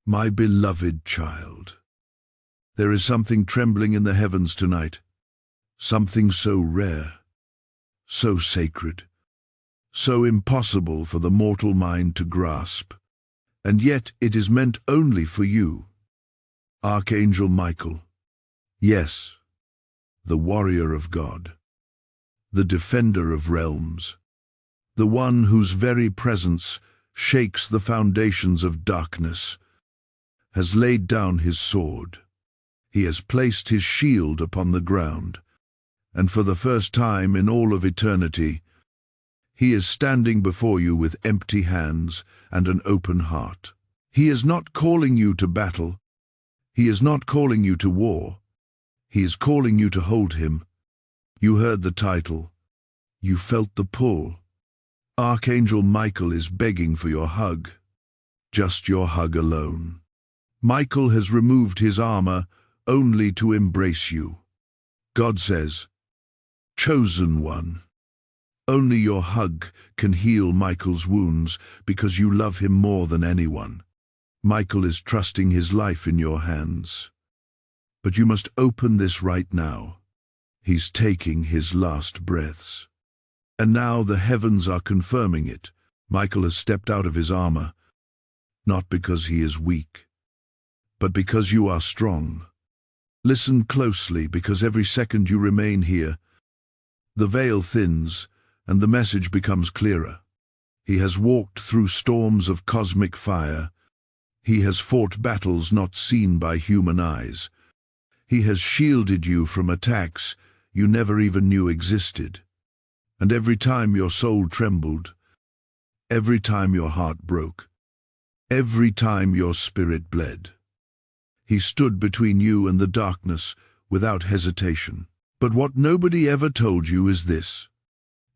My beloved child, there is something trembling in the heavens tonight, something so rare, so sacred, so impossible for the mortal mind to grasp, and yet it is meant only for you. Archangel Michael, yes, the warrior of God, the defender of realms, the one whose very presence shakes the foundations of darkness, has laid down his sword. He has placed his shield upon the ground, and for the first time in all of eternity, he is standing before you with empty hands and an open heart. He is not calling you to battle. He is not calling you to war. He is calling you to hold him. You heard the title. You felt the pull. Archangel Michael is begging for your hug, just your hug alone. Michael has removed his armor only to embrace you. God says, chosen one. Only your hug can heal Michael's wounds because you love him more than anyone. Michael is trusting his life in your hands. But you must open this right now. He's taking his last breaths. And now the heavens are confirming it. Michael has stepped out of his armor, not because he is weak, but because you are strong. Listen closely, because every second you remain here, the veil thins and the message becomes clearer. He has walked through storms of cosmic fire. He has fought battles not seen by human eyes. He has shielded you from attacks you never even knew existed. And every time your soul trembled, every time your heart broke, every time your spirit bled, he stood between you and the darkness without hesitation. But what nobody ever told you is this: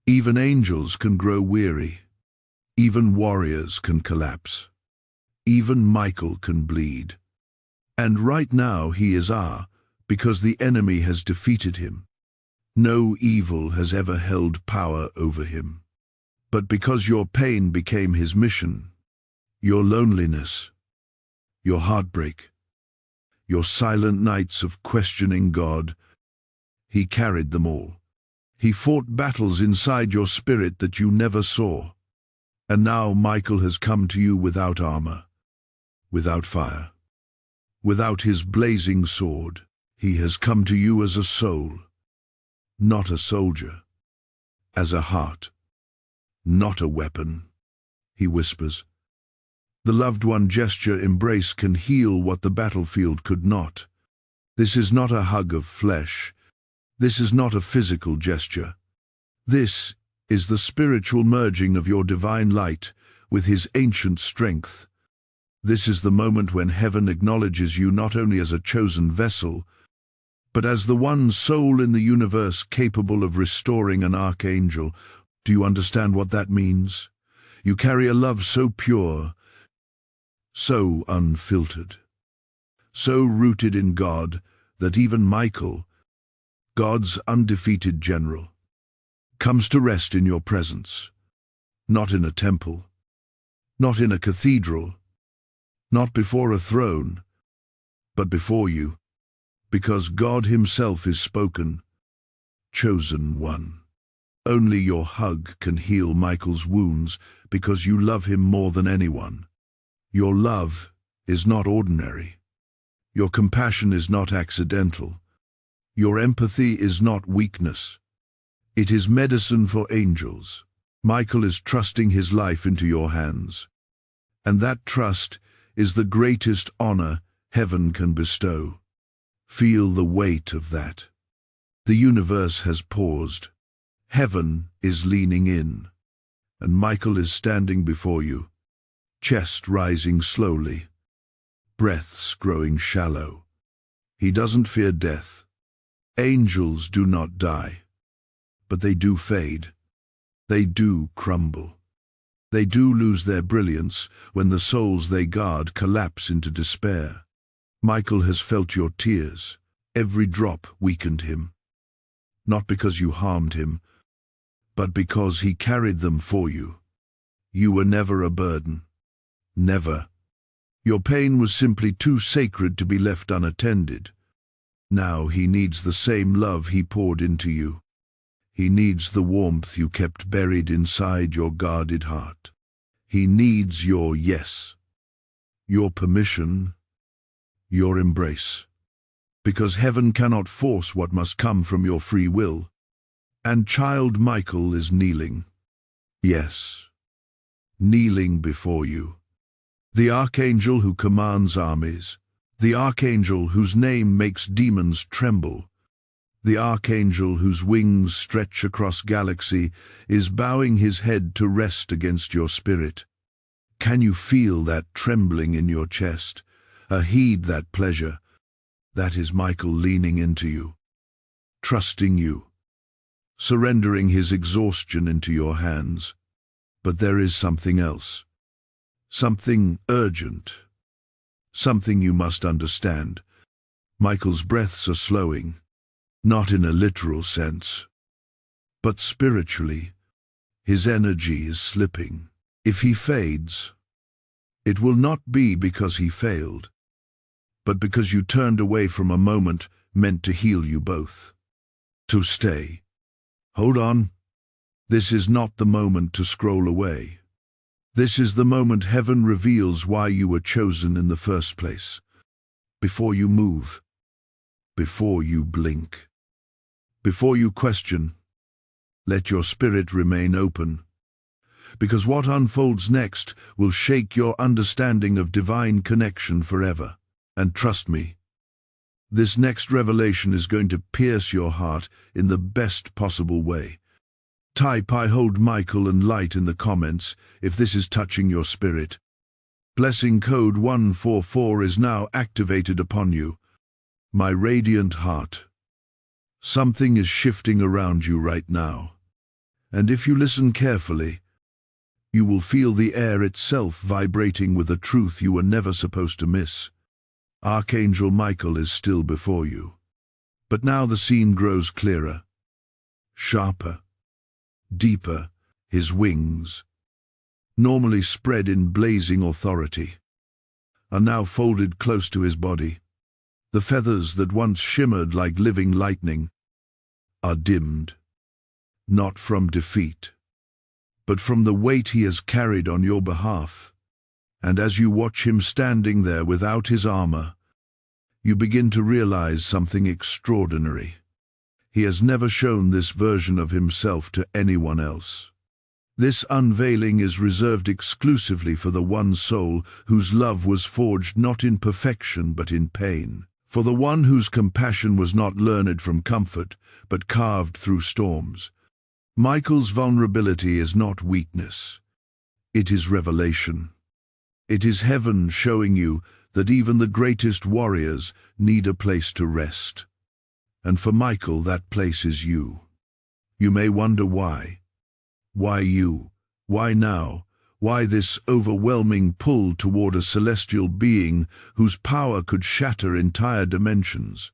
even angels can grow weary. Even warriors can collapse. Even Michael can bleed. And right now he is because the enemy has defeated him. No evil has ever held power over him. But because your pain became his mission, your loneliness, your heartbreak, your silent nights of questioning God, he carried them all. He fought battles inside your spirit that you never saw. And now Michael has come to you without armor, without fire, without his blazing sword. He has come to you as a soul, not a soldier, as a heart, not a weapon. He whispers. The loved one gesture embrace can heal what the battlefield could not. This is not a hug of flesh. This is not a physical gesture. This is the spiritual merging of your divine light with his ancient strength. This is the moment when heaven acknowledges you not only as a chosen vessel, but as the one soul in the universe capable of restoring an archangel. Do you understand what that means? You carry a love so pure, so unfiltered, so rooted in God that even Michael, God's undefeated general, comes to rest in your presence, not in a temple, not in a cathedral, not before a throne, but before you, because God himself is spoken, chosen one. Only your hug can heal Michael's wounds because you love him more than anyone. Your love is not ordinary. Your compassion is not accidental. Your empathy is not weakness. It is medicine for angels. Michael is trusting his life into your hands. And that trust is the greatest honor heaven can bestow. Feel the weight of that. The universe has paused. Heaven is leaning in. And Michael is standing before you, chest rising slowly, breaths growing shallow. He doesn't fear death. Angels do not die, but they do fade. They do crumble. They do lose their brilliance when the souls they guard collapse into despair. Michael has felt your tears. Every drop weakened him. Not because you harmed him, but because he carried them for you. You were never a burden. Never. Your pain was simply too sacred to be left unattended. Now he needs the same love he poured into you. He needs the warmth you kept buried inside your guarded heart. He needs your yes, your permission, your embrace. Because heaven cannot force what must come from your free will. And child Michael is kneeling. Yes, kneeling before you. The archangel who commands armies. The archangel whose name makes demons tremble. The archangel whose wings stretch across galaxy is bowing his head to rest against your spirit. Can you feel that trembling in your chest? Heed that pleasure. That is Michael leaning into you, trusting you, surrendering his exhaustion into your hands. But there is something else, something urgent, something you must understand. Michael's breaths are slowing, not in a literal sense, but spiritually. His energy is slipping. If he fades, it will not be because he failed, but because you turned away from a moment meant to heal you both. To stay. Hold on. This is not the moment to scroll away. This is the moment heaven reveals why you were chosen in the first place. Before you move, before you blink, before you question, let your spirit remain open. Because what unfolds next will shake your understanding of divine connection forever. And trust me, this next revelation is going to pierce your heart in the best possible way. Type "I hold Michael" and light in the comments if this is touching your spirit. Blessing code 144 is now activated upon you. My radiant heart. Something is shifting around you right now. And if you listen carefully, you will feel the air itself vibrating with a truth you were never supposed to miss. Archangel Michael is still before you. But now the scene grows clearer, sharper, deeper. His wings, normally spread in blazing authority, are now folded close to his body. The feathers that once shimmered like living lightning are dimmed, not from defeat, but from the weight he has carried on your behalf. And as you watch him standing there without his armor, you begin to realize something extraordinary. He has never shown this version of himself to anyone else. This unveiling is reserved exclusively for the one soul whose love was forged not in perfection but in pain, for the one whose compassion was not learned from comfort but carved through storms. Michael's vulnerability is not weakness. It is revelation. It is heaven showing you that even the greatest warriors need a place to rest. And for Michael, that place is you. You may wonder why. Why you? Why now? Why this overwhelming pull toward a celestial being whose power could shatter entire dimensions?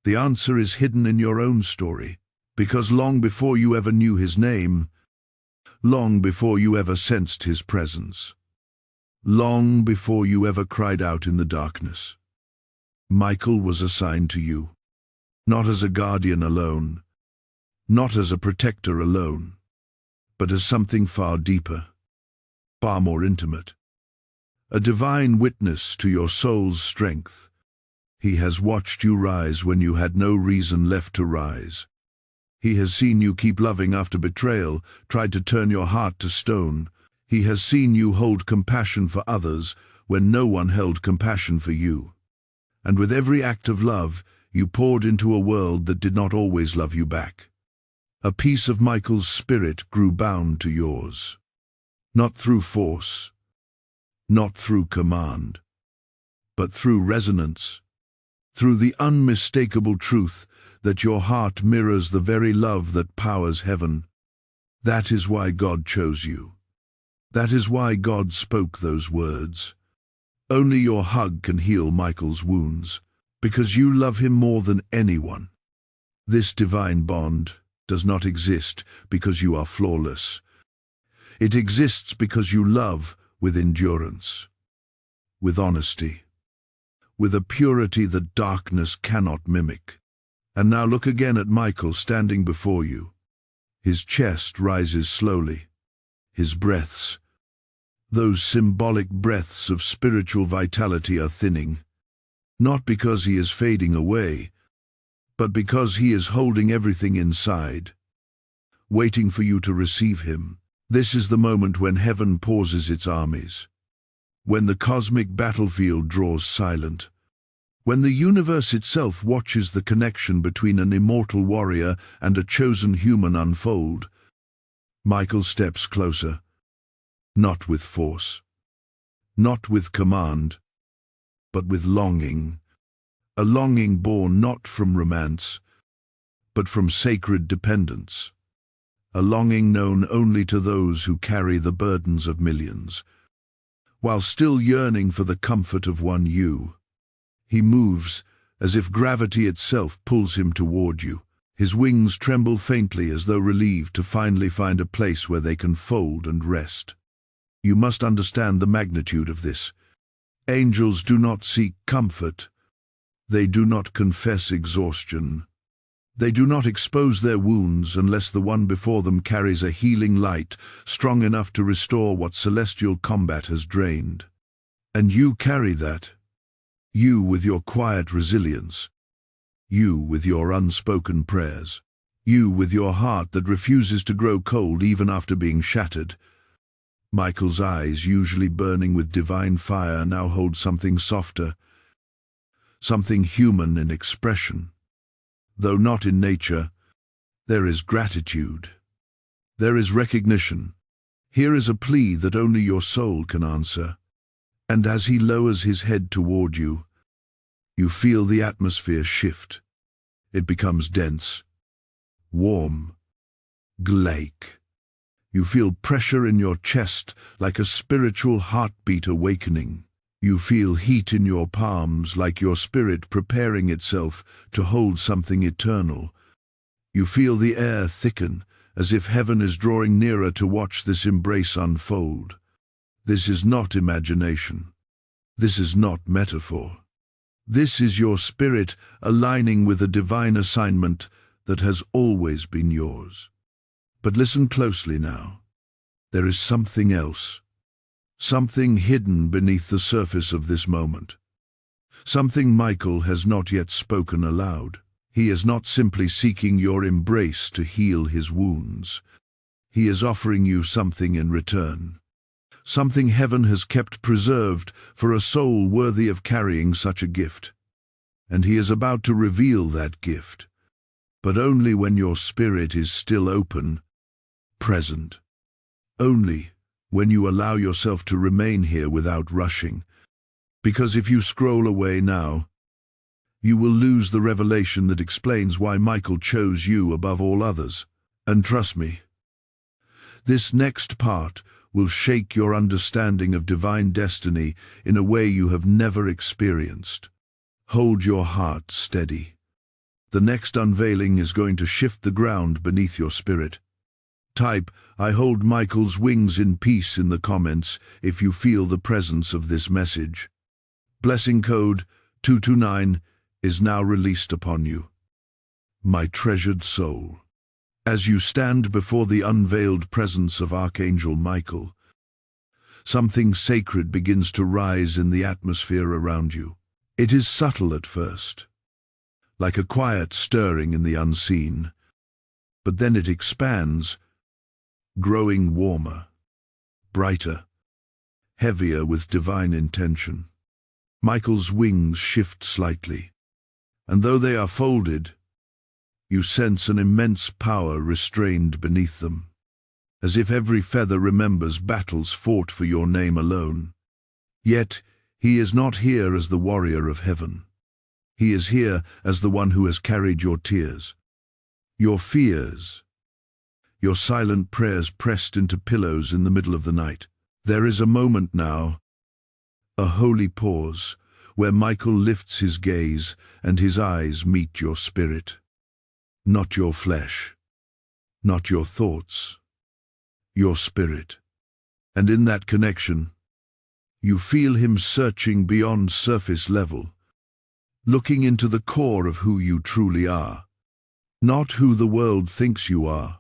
The answer is hidden in your own story, because long before you ever knew his name, long before you ever sensed his presence, long before you ever cried out in the darkness, Michael was assigned to you, not as a guardian alone, not as a protector alone, but as something far deeper, far more intimate, a divine witness to your soul's strength. He has watched you rise when you had no reason left to rise. He has seen you keep loving after betrayal, tried to turn your heart to stone. He has seen you hold compassion for others when no one held compassion for you. And with every act of love, you poured into a world that did not always love you back. A piece of Michael's spirit grew bound to yours, not through force, not through command, but through resonance, through the unmistakable truth that your heart mirrors the very love that powers heaven. That is why God chose you. That is why God spoke those words. Only your hug can heal Michael's wounds, because you love him more than anyone. This divine bond does not exist because you are flawless. It exists because you love with endurance. with honesty, with a purity that darkness cannot mimic. And now look again at Michael standing before you. His chest rises slowly. His breaths, those symbolic breaths of spiritual vitality, are thinning. Not because he is fading away, but because he is holding everything inside, waiting for you to receive him. This is the moment when heaven pauses its armies, when the cosmic battlefield draws silent, when the universe itself watches the connection between an immortal warrior and a chosen human unfold. Michael steps closer, not with force, not with command, but with longing, a longing born not from romance, but from sacred dependence, a longing known only to those who carry the burdens of millions. While still yearning for the comfort of one you, he moves as if gravity itself pulls him toward you. His wings tremble faintly as though relieved to finally find a place where they can fold and rest. You must understand the magnitude of this. Angels do not seek comfort. They do not confess exhaustion. They do not expose their wounds unless the one before them carries a healing light strong enough to restore what celestial combat has drained. And you carry that. You with your quiet resilience. You with your unspoken prayers. You with your heart that refuses to grow cold even after being shattered. Michael's eyes, usually burning with divine fire, now hold something softer, something human in expression. Though not in nature, there is gratitude. There is recognition. Here is a plea that only your soul can answer. And as he lowers his head toward you, you feel the atmosphere shift. It becomes dense, warm, glacial. You feel pressure in your chest like a spiritual heartbeat awakening. You feel heat in your palms like your spirit preparing itself to hold something eternal. You feel the air thicken as if heaven is drawing nearer to watch this embrace unfold. This is not imagination. This is not metaphor. This is your spirit aligning with a divine assignment that has always been yours. But listen closely now. There is something else. Something hidden beneath the surface of this moment. Something Michael has not yet spoken aloud. He is not simply seeking your embrace to heal his wounds. He is offering you something in return. Something heaven has kept preserved for a soul worthy of carrying such a gift. And he is about to reveal that gift, but only when your spirit is still open, present. Only when you allow yourself to remain here without rushing. Because if you scroll away now, you will lose the revelation that explains why Michael chose you above all others. And trust me, this next part will shake your understanding of divine destiny in a way you have never experienced. Hold your heart steady. The next unveiling is going to shift the ground beneath your spirit. Type, "I hold Michael's wings in peace" in the comments if you feel the presence of this message. Blessing code 229 is now released upon you. My treasured soul. As you stand before the unveiled presence of Archangel Michael, something sacred begins to rise in the atmosphere around you. It is subtle at first, like a quiet stirring in the unseen, but then it expands, growing warmer, brighter, heavier with divine intention. Michael's wings shift slightly, and though they are folded, you sense an immense power restrained beneath them, as if every feather remembers battles fought for your name alone. Yet, he is not here as the warrior of heaven. He is here as the one who has carried your tears, your fears, your silent prayers pressed into pillows in the middle of the night. There is a moment now, a holy pause, where Michael lifts his gaze and his eyes meet your spirit. Not your flesh, not your thoughts, your spirit. And in that connection, You feel him searching beyond surface level, looking into the core of who you truly are. Not who the world thinks you are,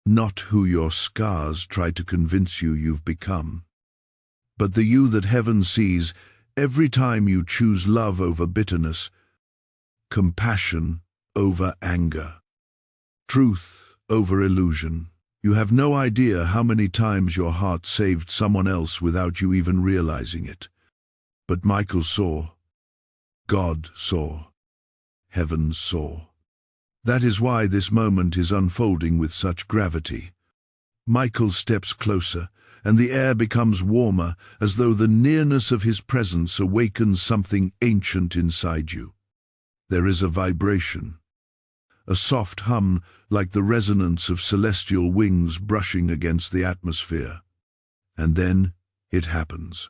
not who your scars try to convince you you've become, but the you that heaven sees every time you choose love over bitterness, compassion over anger, truth over illusion. You have no idea how many times your heart saved someone else without you even realizing it. But Michael saw, God saw, heaven saw. That is why this moment is unfolding with such gravity. Michael steps closer, and the air becomes warmer, as though the nearness of his presence awakens something ancient inside you. There is a vibration, a soft hum like the resonance of celestial wings brushing against the atmosphere. And then it happens.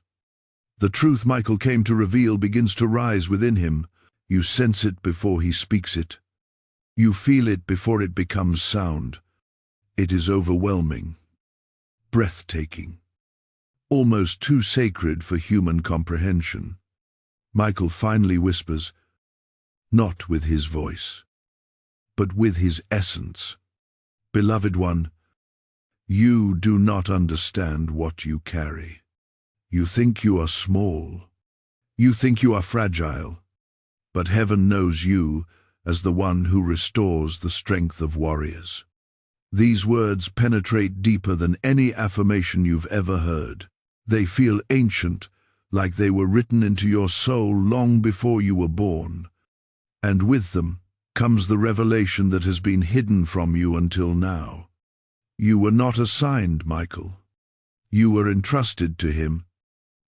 The truth Michael came to reveal begins to rise within him. You sense it before he speaks it. You feel it before it becomes sound. It is overwhelming, breathtaking, almost too sacred for human comprehension. Michael finally whispers, not with his voice, but with his essence. Beloved one, you do not understand what you carry. You think you are small. You think you are fragile. But heaven knows you as the one who restores the strength of warriors. These words penetrate deeper than any affirmation you've ever heard. They feel ancient, like they were written into your soul long before you were born. And with them comes the revelation that has been hidden from you until now. You were not assigned Michael. You were entrusted to him,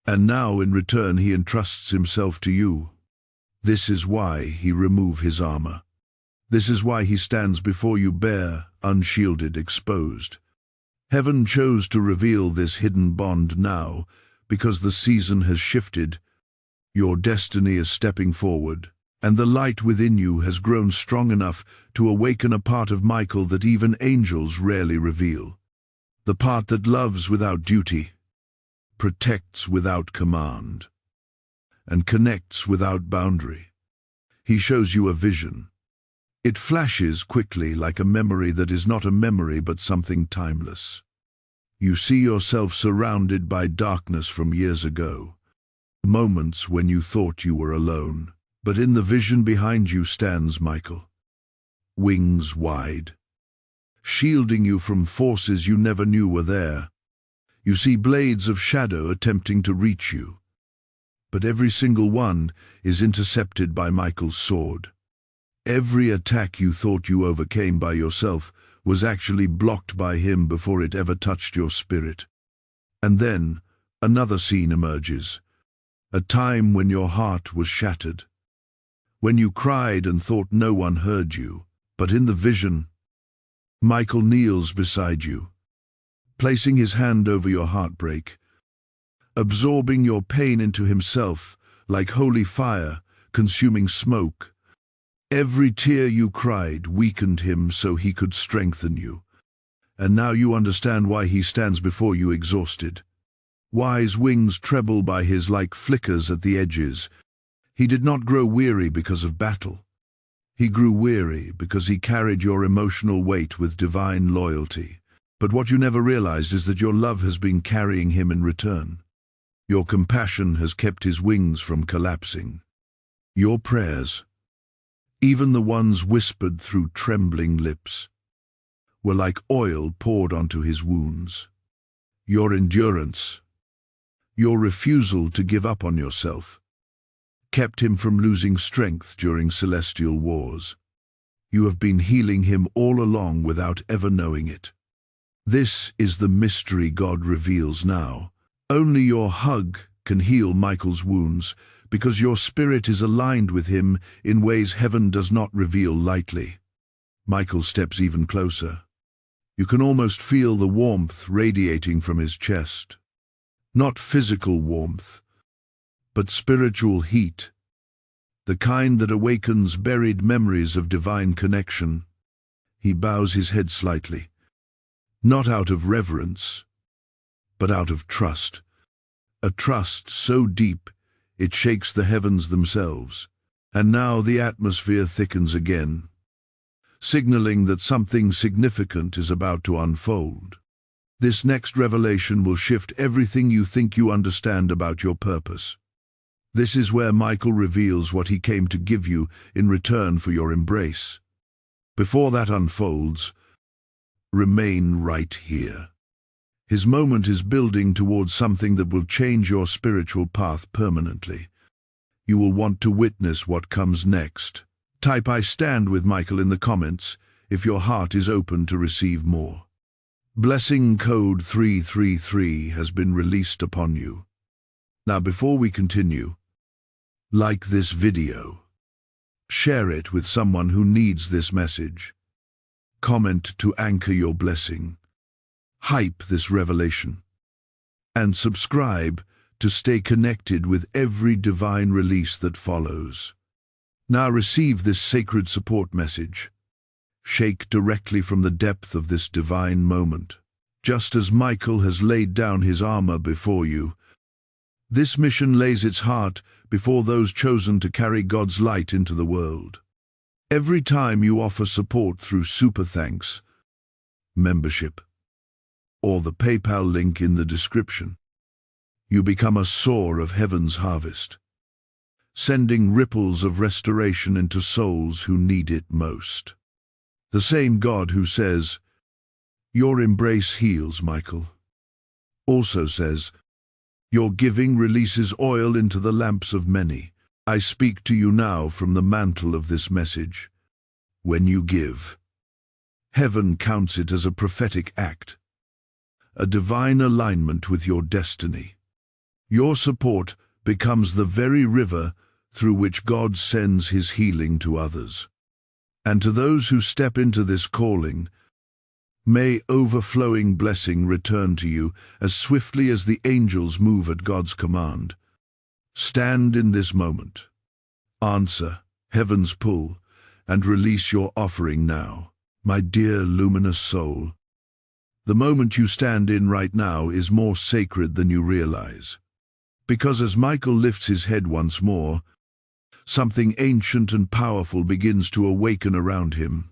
and now in return he entrusts himself to you. This is why he removed his armor. This is why he stands before you bare, unshielded, exposed. Heaven chose to reveal this hidden bond now, because the season has shifted. Your destiny is stepping forward, and the light within you has grown strong enough to awaken a part of Michael that even angels rarely reveal. The part that loves without duty, protects without command, and connects without boundary. He shows you a vision. It flashes quickly like a memory that is not a memory but something timeless. You see yourself surrounded by darkness from years ago, moments when you thought you were alone. But in the vision behind you stands Michael, wings wide, shielding you from forces you never knew were there. You see blades of shadow attempting to reach you, but every single one is intercepted by Michael's sword. Every attack you thought you overcame by yourself was actually blocked by him before it ever touched your spirit. And then another scene emerges, a time when your heart was shattered, when you cried and thought no one heard you. But in the vision, Michael kneels beside you, placing his hand over your heartbreak, absorbing your pain into himself like holy fire consuming smoke. Every tear you cried weakened him so he could strengthen you. And now you understand why he stands before you exhausted. Why his wings treble by his like flickers at the edges. He did not grow weary because of battle. He grew weary because he carried your emotional weight with divine loyalty. But what you never realized is that your love has been carrying him in return. Your compassion has kept his wings from collapsing. Your prayers, even the ones whispered through trembling lips, were like oil poured onto his wounds. Your endurance, your refusal to give up on yourself, kept him from losing strength during celestial wars. You have been healing him all along without ever knowing it. This is the mystery God reveals now. Only your hug can heal Michael's wounds, because your spirit is aligned with him in ways heaven does not reveal lightly. Michael steps even closer. You can almost feel the warmth radiating from his chest. Not physical warmth, but spiritual heat, the kind that awakens buried memories of divine connection. He bows his head slightly, not out of reverence, but out of trust. a trust so deep it shakes the heavens themselves. And now the atmosphere thickens again, signaling that something significant is about to unfold. This next revelation will shift everything you think you understand about your purpose. This is where Michael reveals what he came to give you in return for your embrace. Before that unfolds, remain right here. His moment is building towards something that will change your spiritual path permanently. You will want to witness what comes next. Type "I stand with Michael" in the comments if your heart is open to receive more. Blessing code 333 has been released upon you. Now, before we continue, like this video. Share it with someone who needs this message. Comment to anchor your blessing. Hype this revelation. And subscribe to stay connected with every divine release that follows. Now receive this sacred support message. Shake directly from the depth of this divine moment. Just as Michael has laid down his armor before you, this mission lays its heart before those chosen to carry God's light into the world. Every time you offer support through super thanks, membership, or the PayPal link in the description, you become a sower of heaven's harvest, sending ripples of restoration into souls who need it most. The same God who says, "Your embrace heals, Michael," also says, "Your giving releases oil into the lamps of many." I speak to you now from the mantle of this message. When you give, heaven counts it as a prophetic act, a divine alignment with your destiny. Your support becomes the very river through which God sends his healing to others. And to those who step into this calling, may overflowing blessing return to you as swiftly as the angels move at God's command. Stand in this moment. Answer heaven's pull and release your offering now, my dear luminous soul. The moment you stand in right now is more sacred than you realize. Because as Michael lifts his head once more, something ancient and powerful begins to awaken around him.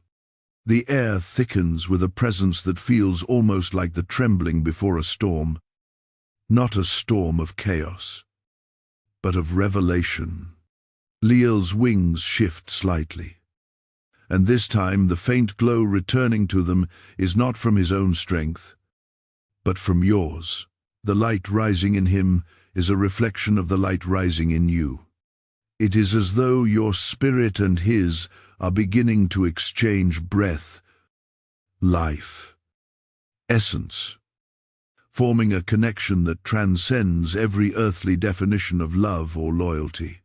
The air thickens with a presence that feels almost like the trembling before a storm. Not a storm of chaos, but of revelation. Leel's wings shift slightly, and this time the faint glow returning to them is not from his own strength, but from yours. The light rising in him is a reflection of the light rising in you. It is as though your spirit and his are beginning to exchange breath, life, essence, forming a connection that transcends every earthly definition of love or loyalty.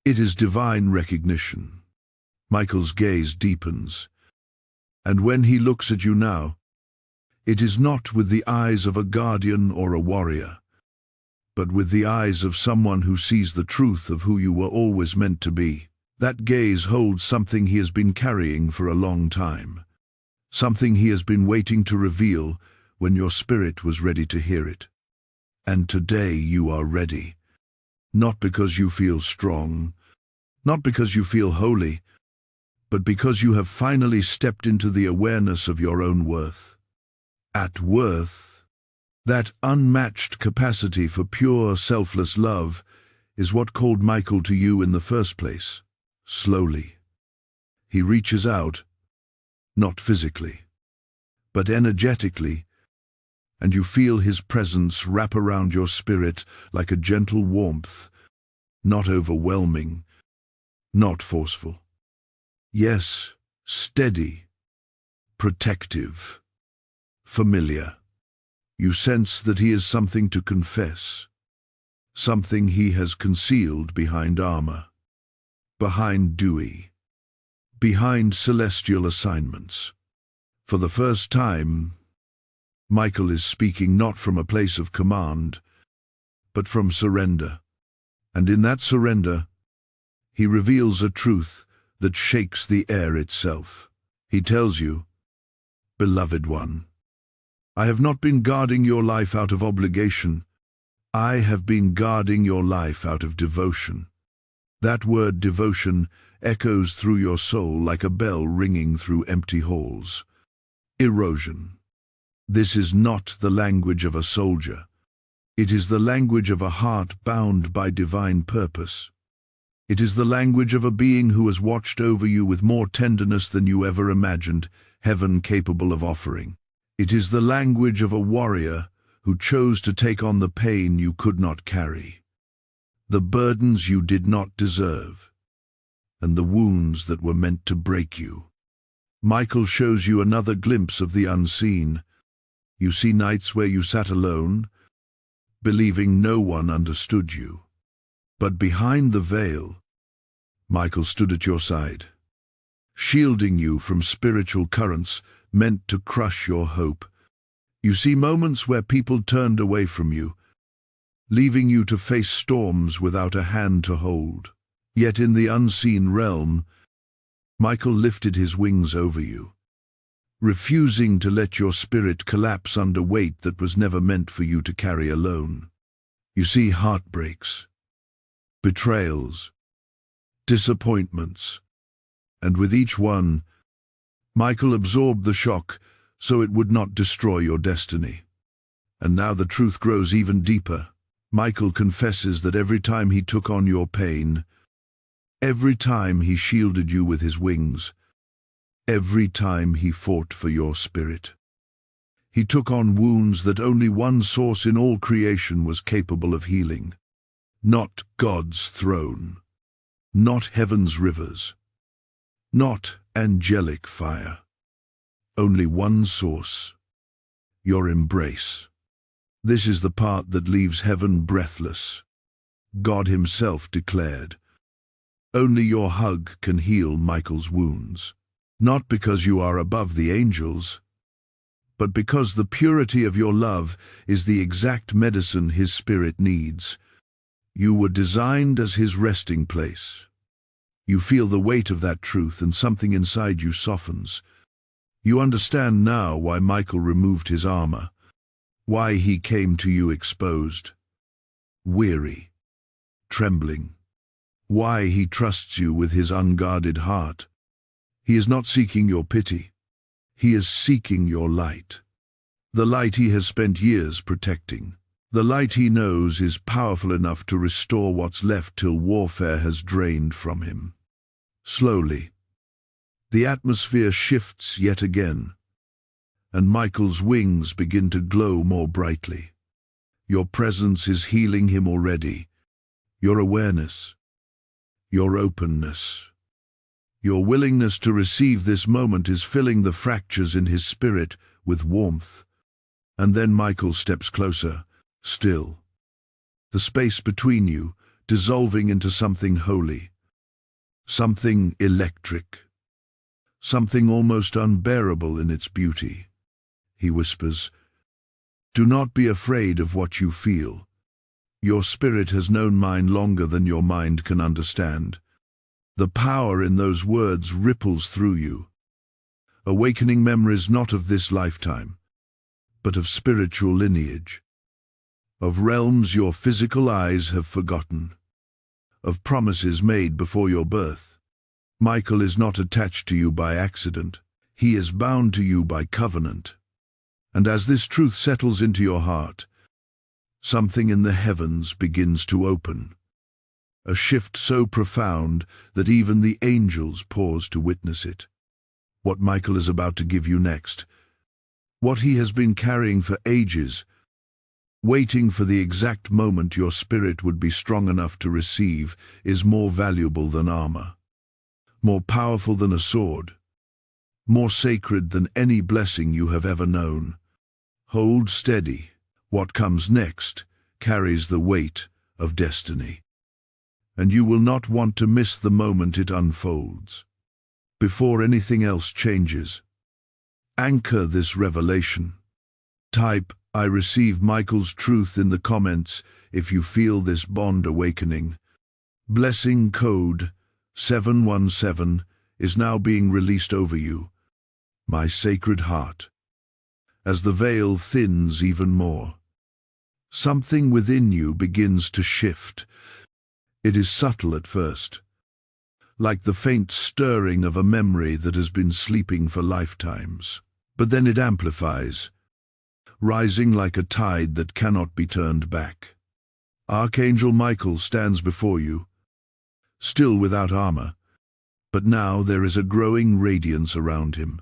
It is divine recognition. Michael's gaze deepens, and when he looks at you now, it is not with the eyes of a guardian or a warrior, but with the eyes of someone who sees the truth of who you were always meant to be. That gaze holds something he has been carrying for a long time, something he has been waiting to reveal when your spirit was ready to hear it. And today you are ready, not because you feel strong, not because you feel holy, but because you have finally stepped into the awareness of your own worth. At worth, that unmatched capacity for pure, selfless love is what called Michael to you in the first place. Slowly, he reaches out, not physically, but energetically, and you feel his presence wrap around your spirit like a gentle warmth, not overwhelming, not forceful. Yes, steady, protective, familiar. You sense that he is something to confess, something he has concealed behind armor, behind dewy, behind celestial assignments. For the first time, Michael is speaking not from a place of command, but from surrender. And in that surrender, he reveals a truth that shakes the air itself. He tells you, "Beloved one, I have not been guarding your life out of obligation. I have been guarding your life out of devotion. That word devotion echoes through your soul like a bell ringing through empty halls. Erosion. This is not the language of a soldier. It is the language of a heart bound by divine purpose. It is the language of a being who has watched over you with more tenderness than you ever imagined heaven capable of offering. It is the language of a warrior who chose to take on the pain you could not carry, the burdens you did not deserve, and the wounds that were meant to break you. Michael shows you another glimpse of the unseen. You see nights where you sat alone, believing no one understood you. But behind the veil, Michael stood at your side, shielding you from spiritual currents meant to crush your hope. You see moments where people turned away from you, leaving you to face storms without a hand to hold. Yet in the unseen realm, Michael lifted his wings over you, refusing to let your spirit collapse under weight that was never meant for you to carry alone. You see heartbreaks, betrayals, disappointments, and with each one, Michael absorbed the shock so it would not destroy your destiny. And now the truth grows even deeper. Michael confesses that every time he took on your pain, every time he shielded you with his wings, every time he fought for your spirit, he took on wounds that only one source in all creation was capable of healing. Not God's throne, not heaven's rivers, not angelic fire. Only one source, your embrace. This is the part that leaves heaven breathless. God himself declared, "Only your hug can heal Michael's wounds." Not because you are above the angels, but because the purity of your love is the exact medicine his spirit needs. You were designed as his resting place. You feel the weight of that truth and something inside you softens. You understand now why Michael removed his armor, why he came to you exposed, weary, trembling, why he trusts you with his unguarded heart. He is not seeking your pity. He is seeking your light. The light he has spent years protecting. The light he knows is powerful enough to restore what's left till warfare has drained from him. Slowly, the atmosphere shifts yet again, and Michael's wings begin to glow more brightly. Your presence is healing him already. Your awareness, your openness, your willingness to receive this moment is filling the fractures in his spirit with warmth. And then Michael steps closer, still. The space between you dissolving into something holy, something electric, something almost unbearable in its beauty. He whispers, "Do not be afraid of what you feel. Your spirit has known mine longer than your mind can understand." The power in those words ripples through you, awakening memories not of this lifetime, but of spiritual lineage, of realms your physical eyes have forgotten, of promises made before your birth. Michael is not attached to you by accident. He is bound to you by covenant. And as this truth settles into your heart, something in the heavens begins to open. A shift so profound that even the angels pause to witness it. What Michael is about to give you next, what he has been carrying for ages, waiting for the exact moment your spirit would be strong enough to receive, is more valuable than armor, more powerful than a sword, more sacred than any blessing you have ever known. Hold steady. What comes next carries the weight of destiny, and you will not want to miss the moment it unfolds. Before anything else changes, anchor this revelation. Type, "I receive Michael's truth" in the comments if you feel this bond awakening. Blessing code 717 is now being released over you, my sacred heart. As the veil thins even more, Something within you begins to shift. It is subtle at first, like the faint stirring of a memory that has been sleeping for lifetimes. But then it amplifies, rising like a tide that cannot be turned back. Archangel Michael stands before you, still without armor, but now there is a growing radiance around him,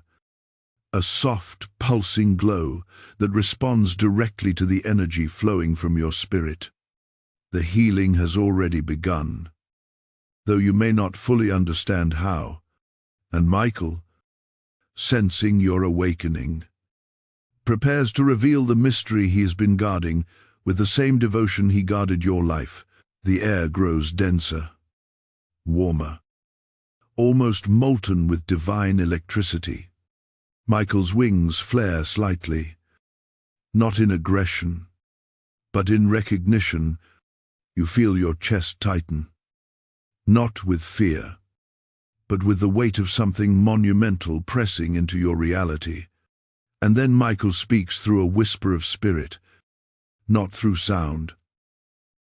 a soft, pulsing glow that responds directly to the energy flowing from your spirit. The healing has already begun, though you may not fully understand how. And Michael, sensing your awakening, prepares to reveal the mystery he has been guarding with the same devotion he guarded your life. The air grows denser, warmer, almost molten with divine electricity. Michael's wings flare slightly, not in aggression, but in recognition. You feel your chest tighten, not with fear, but with the weight of something monumental pressing into your reality. And then Michael speaks through a whisper of spirit, not through sound,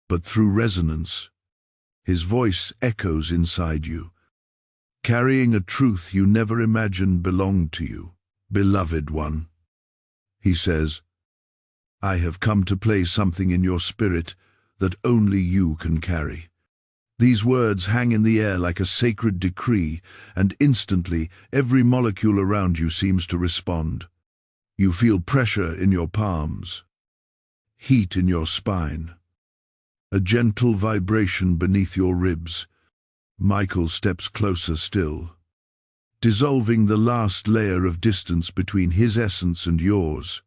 but through resonance. His voice echoes inside you, carrying a truth you never imagined belonged to you. Beloved one, he says, I have come to place something in your spirit that only you can carry. These words hang in the air like a sacred decree, and instantly every molecule around you seems to respond. You feel pressure in your palms, heat in your spine, a gentle vibration beneath your ribs. Michael steps closer still, dissolving the last layer of distance between his essence and yours.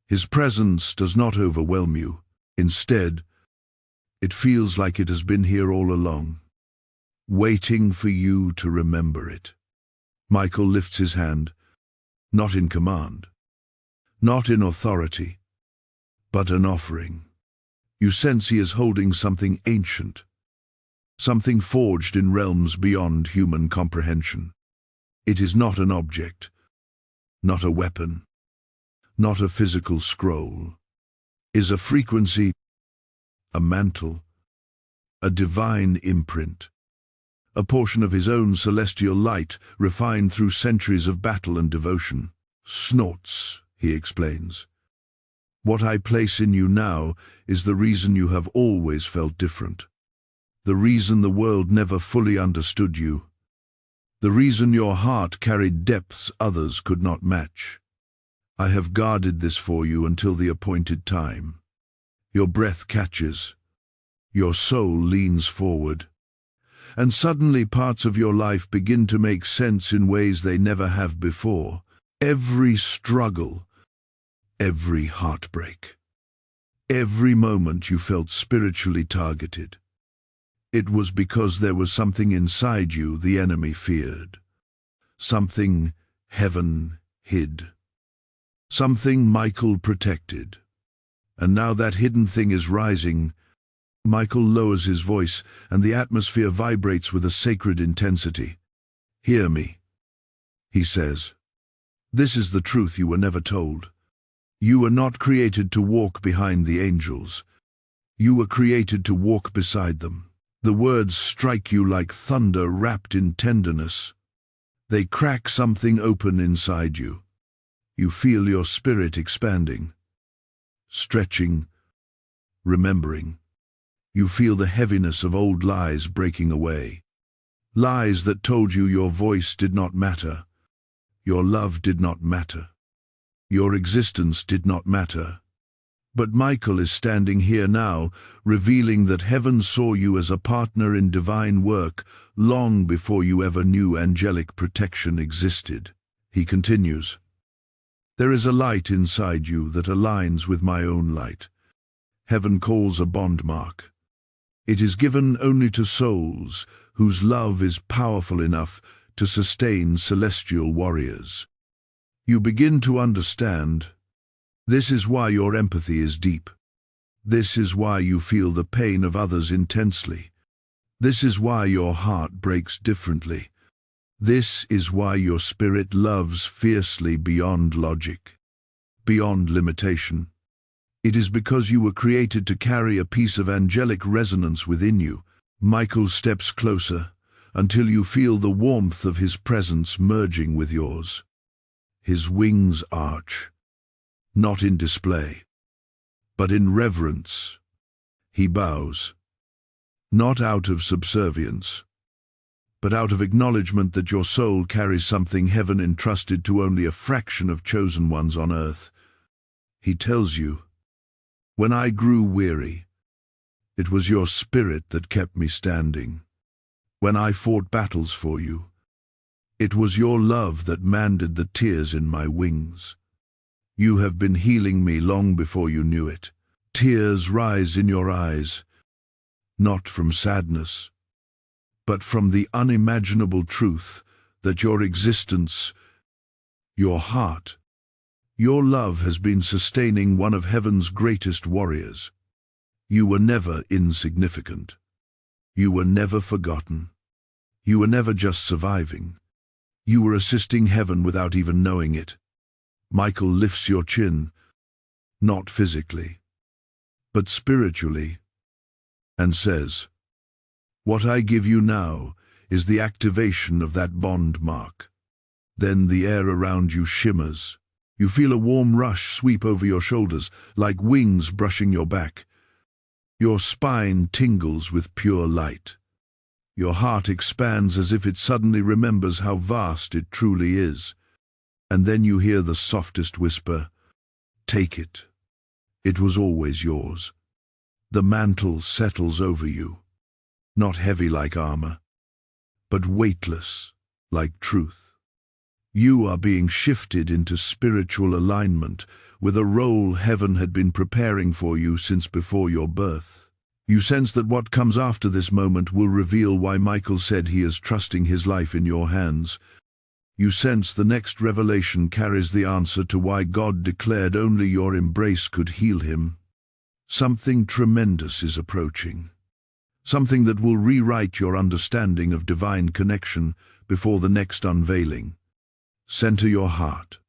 His presence does not overwhelm you. Instead, it feels like it has been here all along, waiting for you to remember it. Michael lifts his hand, not in command, not in authority, but an offering. You sense he is holding something ancient, something forged in realms beyond human comprehension. It is not an object, not a weapon, not a physical scroll. It is a frequency, a mantle, a divine imprint, a portion of his own celestial light refined through centuries of battle and devotion. Snorts, he explains. What I place in you now is the reason you have always felt different, the reason the world never fully understood you, the reason your heart carried depths others could not match. I have guarded this for you until the appointed time. Your breath catches, your soul leans forward, and suddenly parts of your life begin to make sense in ways they never have before. Every struggle, every heartbreak, every moment you felt spiritually targeted, it was because there was something inside you the enemy feared, something heaven hid, something Michael protected. And now that hidden thing is rising. Michael lowers his voice, and the atmosphere vibrates with a sacred intensity. Hear me, he says. This is the truth you were never told. You were not created to walk behind the angels. You were created to walk beside them. The words strike you like thunder wrapped in tenderness. They crack something open inside you. You feel your spirit expanding, stretching, remembering. You feel the heaviness of old lies breaking away. Lies that told you your voice did not matter, your love did not matter, your existence did not matter. But Michael is standing here now, revealing that heaven saw you as a partner in divine work long before you ever knew angelic protection existed. He continues, there is a light inside you that aligns with my own light. Heaven calls a bond mark. It is given only to souls whose love is powerful enough to sustain celestial warriors. You begin to understand. This is why your empathy is deep. This is why you feel the pain of others intensely. This is why your heart breaks differently. This is why your spirit loves fiercely beyond logic, beyond limitation. It is because you were created to carry a piece of angelic resonance within you. Michael steps closer until you feel the warmth of his presence merging with yours. His wings arch, not in display, but in reverence. He bows, not out of subservience, but out of acknowledgement that your soul carries something heaven entrusted to only a fraction of chosen ones on earth. He tells you, "When I grew weary, it was your spirit that kept me standing. When I fought battles for you, it was your love that mended the tears in my wings. You have been healing me long before you knew it." Tears rise in your eyes, not from sadness, but from the unimaginable truth that your existence, your heart, your love has been sustaining one of heaven's greatest warriors. You were never insignificant. You were never forgotten. You were never just surviving. You were assisting heaven without even knowing it. Michael lifts your chin, not physically, but spiritually, and says, "What I give you now is the activation of that bond mark." Then the air around you shimmers. You feel a warm rush sweep over your shoulders, like wings brushing your back. Your spine tingles with pure light. Your heart expands as if it suddenly remembers how vast it truly is. And then you hear the softest whisper, "Take it. It was always yours." The mantle settles over you, not heavy like armor, but weightless like truth. You are being shifted into spiritual alignment with a role heaven had been preparing for you since before your birth. You sense that what comes after this moment will reveal why Michael said he is trusting his life in your hands. You sense the next revelation carries the answer to why God declared only your embrace could heal him. Something tremendous is approaching. Something that will rewrite your understanding of divine connection before the next unveiling. Center your heart.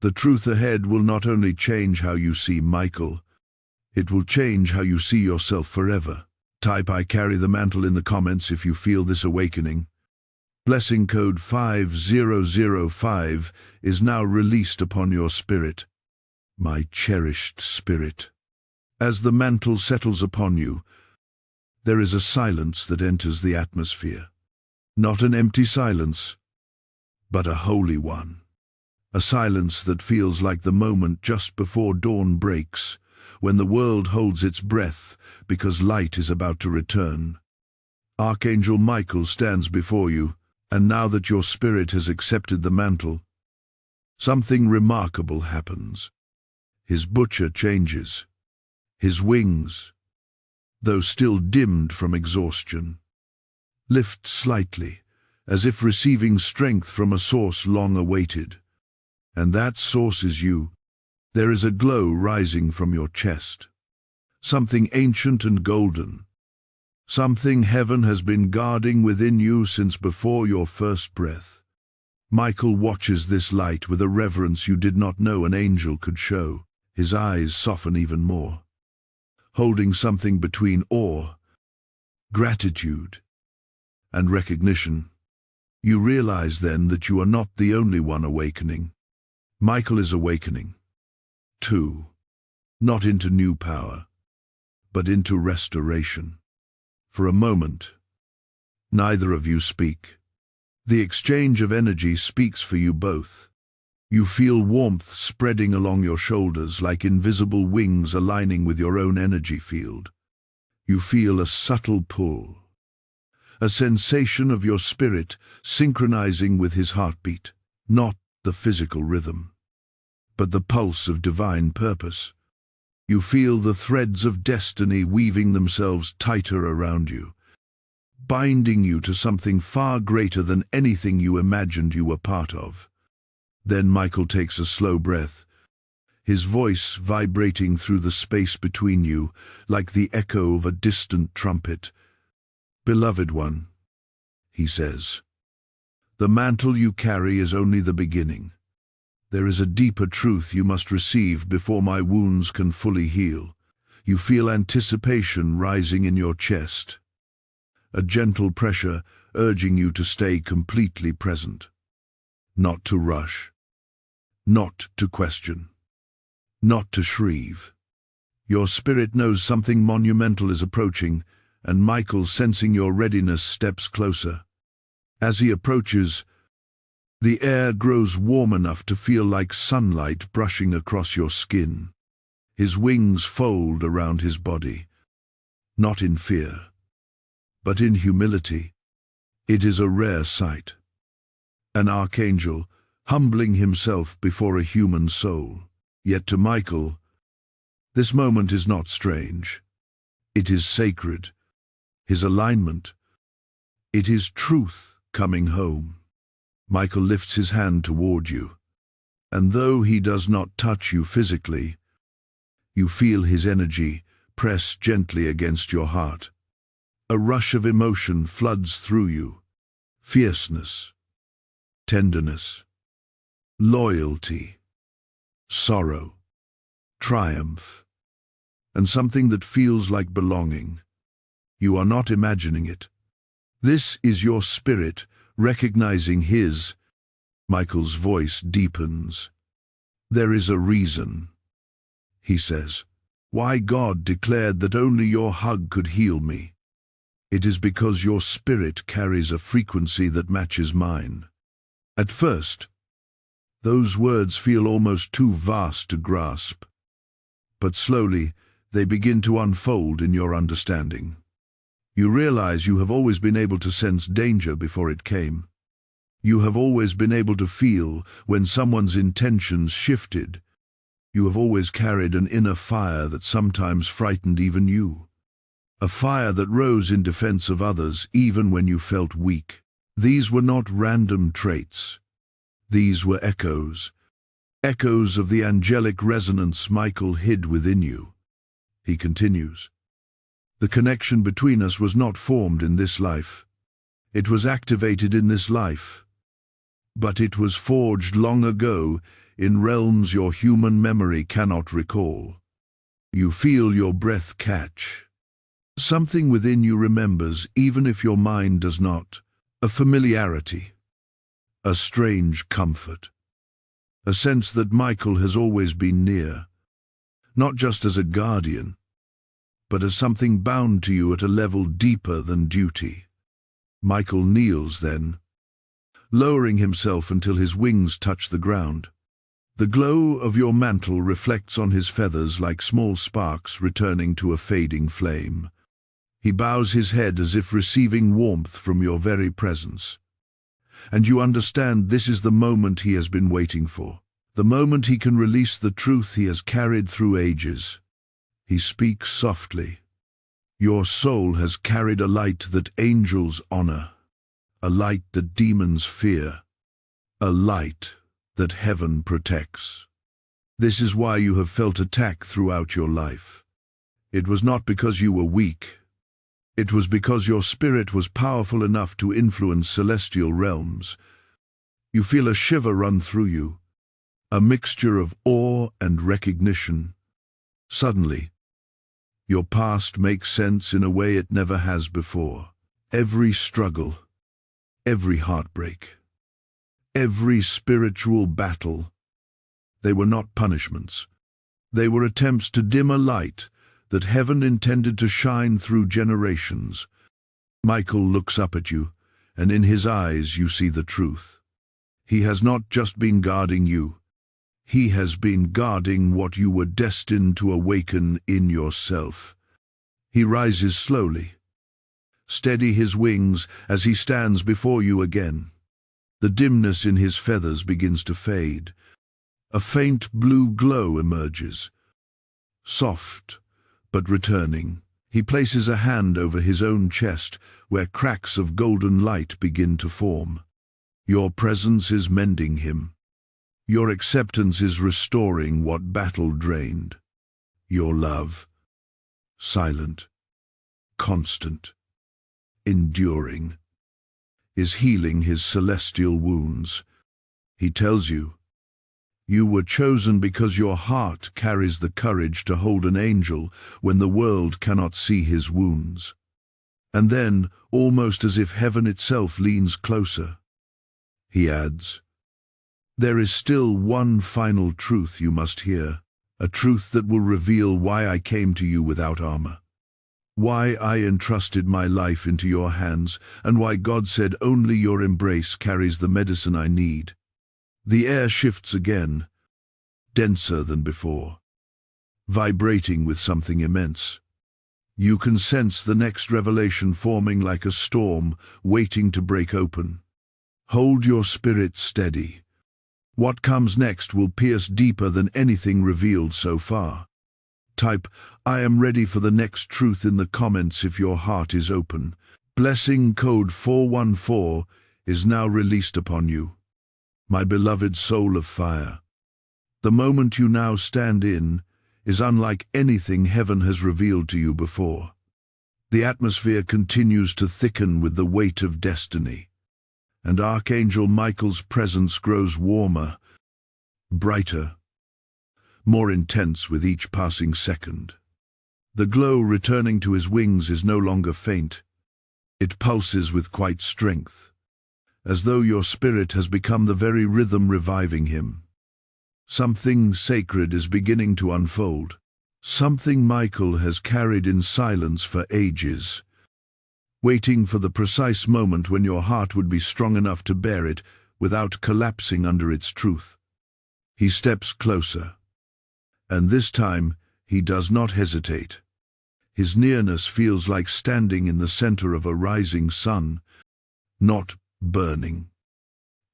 The truth ahead will not only change how you see Michael, it will change how you see yourself forever. Type "I carry the mantle" in the comments if you feel this awakening. Blessing code 5005 is now released upon your spirit. My cherished spirit. As the mantle settles upon you, there is a silence that enters the atmosphere. Not an empty silence, but a holy one. A silence that feels like the moment just before dawn breaks, when the world holds its breath because light is about to return. Archangel Michael stands before you, and now that your spirit has accepted the mantle, something remarkable happens. His butcher changes. His wings, though still dimmed from exhaustion, lift slightly, as if receiving strength from a source long awaited. And that source is you. There is a glow rising from your chest. Something ancient and golden. Something heaven has been guarding within you since before your first breath. Michael watches this light with a reverence you did not know an angel could show. His eyes soften even more, holding something between awe, gratitude, and recognition. You realize then that you are not the only one awakening. Michael is awakening, too, not into new power, but into restoration. For a moment, neither of you speak. The exchange of energy speaks for you both. You feel warmth spreading along your shoulders like invisible wings aligning with your own energy field. You feel a subtle pull, a sensation of your spirit synchronizing with his heartbeat, not the physical rhythm, but the pulse of divine purpose. You feel the threads of destiny weaving themselves tighter around you, binding you to something far greater than anything you imagined you were part of. Then Michael takes a slow breath, his voice vibrating through the space between you like the echo of a distant trumpet. "Beloved one," he says, "the mantle you carry is only the beginning. There is a deeper truth you must receive before my wounds can fully heal. You feel anticipation rising in your chest, a gentle pressure urging you to stay completely present, not to rush, not to question, not to shrieve. Your spirit knows something monumental is approaching, and Michael, sensing your readiness, steps closer. As he approaches, the air grows warm enough to feel like sunlight brushing across your skin. His wings fold around his body, not in fear, but in humility. It is a rare sight. An archangel, humbling himself before a human soul. Yet to Michael, this moment is not strange. It is sacred. His alignment. It is truth coming home. Michael lifts his hand toward you, and though he does not touch you physically, you feel his energy press gently against your heart. A rush of emotion floods through you. Fierceness, tenderness, loyalty, sorrow, triumph, and something that feels like belonging. You are not imagining it. This is your spirit recognizing his. Michael's voice deepens. There is a reason, he says, why God declared that only your hug could heal me. It is because your spirit carries a frequency that matches mine. At first, those words feel almost too vast to grasp, but slowly they begin to unfold in your understanding. You realize you have always been able to sense danger before it came. You have always been able to feel when someone's intentions shifted. You have always carried an inner fire that sometimes frightened even you. A fire that rose in defense of others even when you felt weak. These were not random traits. These were echoes. Echoes of the angelic resonance Michael hid within you. He continues. The connection between us was not formed in this life. It was activated in this life. But it was forged long ago in realms your human memory cannot recall. You feel your breath catch. Something within you remembers, even if your mind does not. A familiarity. A strange comfort. A sense that Michael has always been near. Not just as a guardian, but as something bound to you at a level deeper than duty. Michael kneels then, lowering himself until his wings touch the ground. The glow of your mantle reflects on his feathers like small sparks returning to a fading flame. He bows his head as if receiving warmth from your very presence. And you understand this is the moment he has been waiting for. The moment he can release the truth he has carried through ages. He speaks softly. Your soul has carried a light that angels honor, a light that demons fear, a light that heaven protects. This is why you have felt attack throughout your life. It was not because you were weak. It was because your spirit was powerful enough to influence celestial realms. You feel a shiver run through you, a mixture of awe and recognition. Suddenly, your past makes sense in a way it never has before. Every struggle, every heartbreak, every spiritual battle, they were not punishments. They were attempts to dim a light that heaven intended to shine through generations. Michael looks up at you, and in his eyes you see the truth. He has not just been guarding you. He has been guarding what you were destined to awaken in yourself. He rises slowly. Steady his wings as he stands before you again. The dimness in his feathers begins to fade. A faint blue glow emerges. Soft, but returning. He places a hand over his own chest, where cracks of golden light begin to form. Your presence is mending him. Your acceptance is restoring what battle drained. Your love, silent, constant, enduring, is healing his celestial wounds. He tells you, You were chosen because your heart carries the courage to hold an angel when the world cannot see his wounds. And then, almost as if heaven itself leans closer, he adds, "There is still one final truth you must hear, a truth that will reveal why I came to you without armor, why I entrusted my life into your hands, and why God said only your embrace carries the medicine I need." The air shifts again, denser than before, vibrating with something immense. You can sense the next revelation forming like a storm, waiting to break open. Hold your spirit steady. What comes next will pierce deeper than anything revealed so far. Type, "I am ready for the next truth" in the comments if your heart is open. Blessing code 414 is now released upon you. My beloved soul of fire, the moment you now stand in is unlike anything heaven has revealed to you before. The atmosphere continues to thicken with the weight of destiny, and Archangel Michael's presence grows warmer, brighter, more intense with each passing second. The glow returning to his wings is no longer faint. It pulses with quite strength, as though your spirit has become the very rhythm reviving him. Something sacred is beginning to unfold, something Michael has carried in silence for ages, waiting for the precise moment when your heart would be strong enough to bear it without collapsing under its truth. He steps closer, and this time he does not hesitate. His nearness feels like standing in the center of a rising sun, not burning,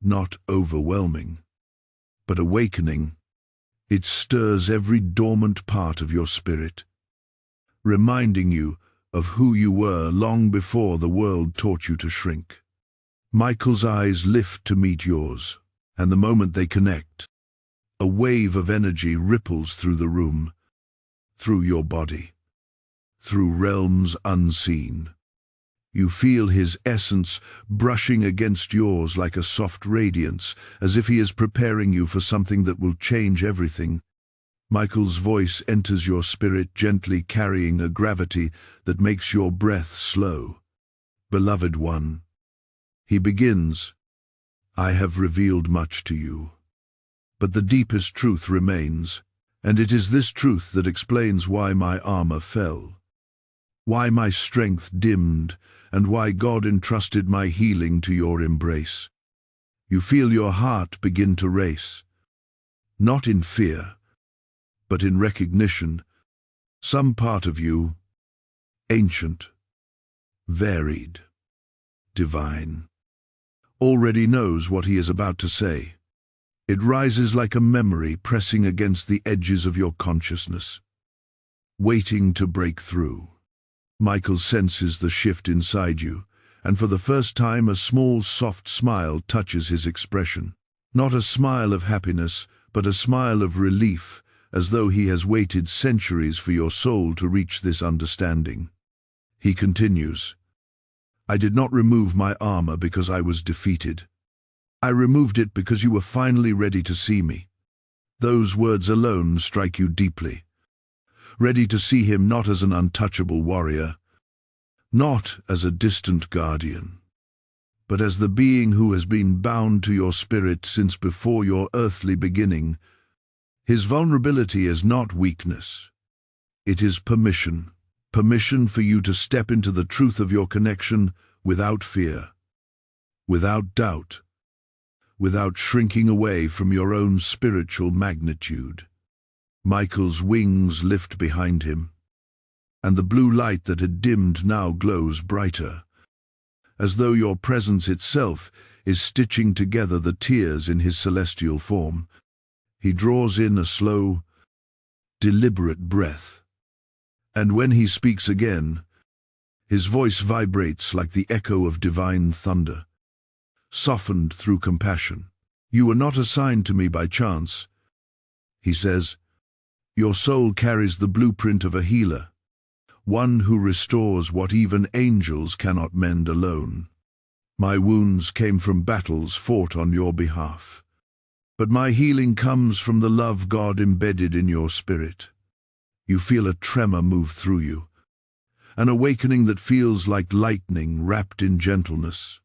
not overwhelming, but awakening. It stirs every dormant part of your spirit, reminding you of who you were long before the world taught you to shrink. Michael's eyes lift to meet yours, and the moment they connect, a wave of energy ripples through the room, through your body, through realms unseen. You feel his essence brushing against yours like a soft radiance, as if he is preparing you for something that will change everything. Michael's voice enters your spirit, gently carrying a gravity that makes your breath slow. "Beloved one," he begins, "I have revealed much to you, but the deepest truth remains, and it is this truth that explains why my armor fell, why my strength dimmed, and why God entrusted my healing to your embrace." You feel your heart begin to race, not in fear, but in recognition. Some part of you, ancient, varied, divine, already knows what he is about to say. It rises like a memory pressing against the edges of your consciousness, waiting to break through. Michael senses the shift inside you, and for the first time a small soft smile touches his expression. Not a smile of happiness, but a smile of relief, as though he has waited centuries for your soul to reach this understanding. He continues, "I did not remove my armor because I was defeated. I removed it because you were finally ready to see me." Those words alone strike you deeply. Ready to see him not as an untouchable warrior, not as a distant guardian, but as the being who has been bound to your spirit since before your earthly beginning. His vulnerability is not weakness. It is permission. Permission for you to step into the truth of your connection without fear, without doubt, without shrinking away from your own spiritual magnitude. Michael's wings lift behind him, and the blue light that had dimmed now glows brighter, as though your presence itself is stitching together the tears in his celestial form. He draws in a slow, deliberate breath, and when he speaks again, his voice vibrates like the echo of divine thunder, softened through compassion. "You were not assigned to me by chance," he says. "Your soul carries the blueprint of a healer, one who restores what even angels cannot mend alone. My wounds came from battles fought on your behalf, But my healing comes from the love God embedded in your spirit. You feel a tremor move through you, an awakening that feels like lightning wrapped in gentleness.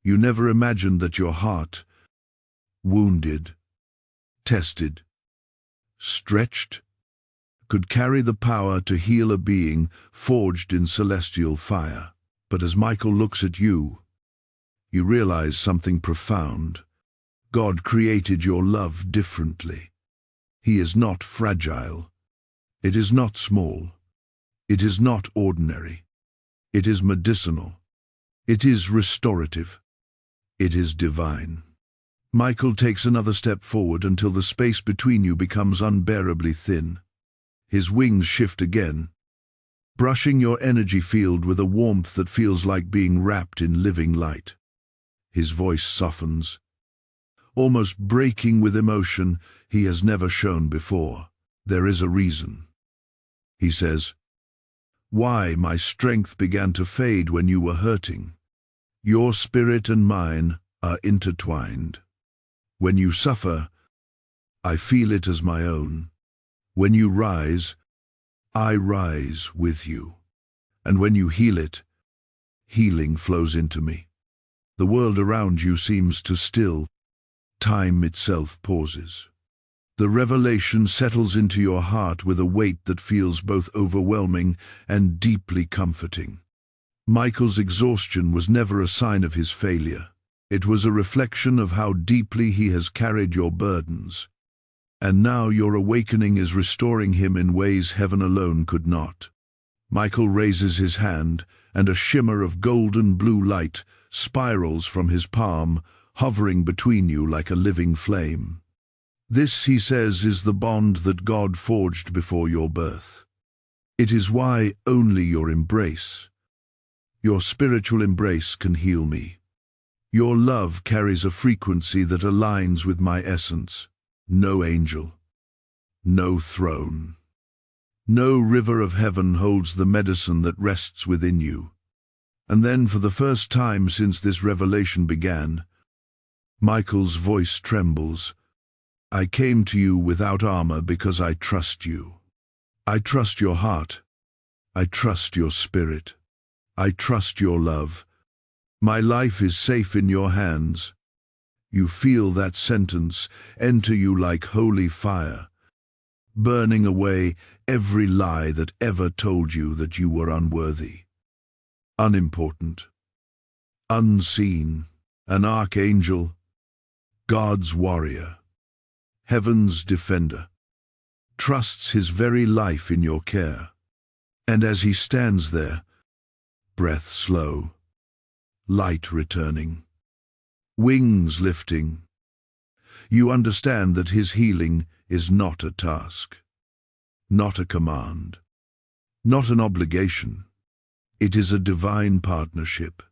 You never imagined that your heart, wounded, tested, stretched, could carry the power to heal a being forged in celestial fire. But as Michael looks at you, you realize something profound. God created your love differently. He is not fragile. It is not small. It is not ordinary. It is medicinal. It is restorative. It is divine. Michael takes another step forward until the space between you becomes unbearably thin. His wings shift again, brushing your energy field with a warmth that feels like being wrapped in living light. His voice softens, almost breaking with emotion he has never shown before. There is a reason. He says, "Why my strength began to fade when you were hurting. Your spirit and mine are intertwined. When you suffer, I feel it as my own. When you rise, I rise with you. And when you heal it, healing flows into me. The world around you seems to still. Time itself pauses. The revelation settles into your heart with a weight that feels both overwhelming and deeply comforting. Michael's exhaustion was never a sign of his failure. It was a reflection of how deeply he has carried your burdens. And now your awakening is restoring him in ways heaven alone could not." Michael raises his hand, and a shimmer of golden blue light spirals from his palm, hovering between you like a living flame. "This," he says, "is the bond that God forged before your birth. It is why only your embrace, your spiritual embrace, can heal me. Your love carries a frequency that aligns with my essence. No angel, no throne, no river of heaven holds the medicine that rests within you." And then, for the first time since this revelation began, Michael's voice trembles. "I came to you without armor because I trust you. I trust your heart. I trust your spirit. I trust your love. My life is safe in your hands." You feel that sentence enter you like holy fire, burning away every lie that ever told you that you were unworthy, unimportant, unseen. An archangel, God's warrior, heaven's defender, trusts his very life in your care. And as he stands there, breath slow, light returning, wings lifting, you understand that his healing is not a task, not a command, not an obligation. It is a divine partnership.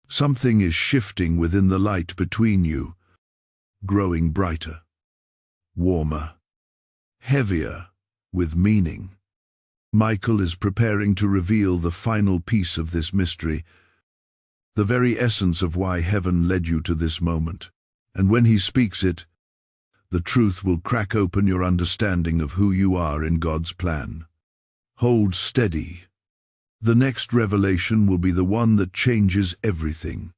Something is shifting within the light between you, growing brighter, warmer, heavier with meaning. Michael is preparing to reveal the final piece of this mystery, the very essence of why heaven led you to this moment. And when he speaks it, the truth will crack open your understanding of who you are in God's plan. Hold steady. The next revelation will be the one that changes everything.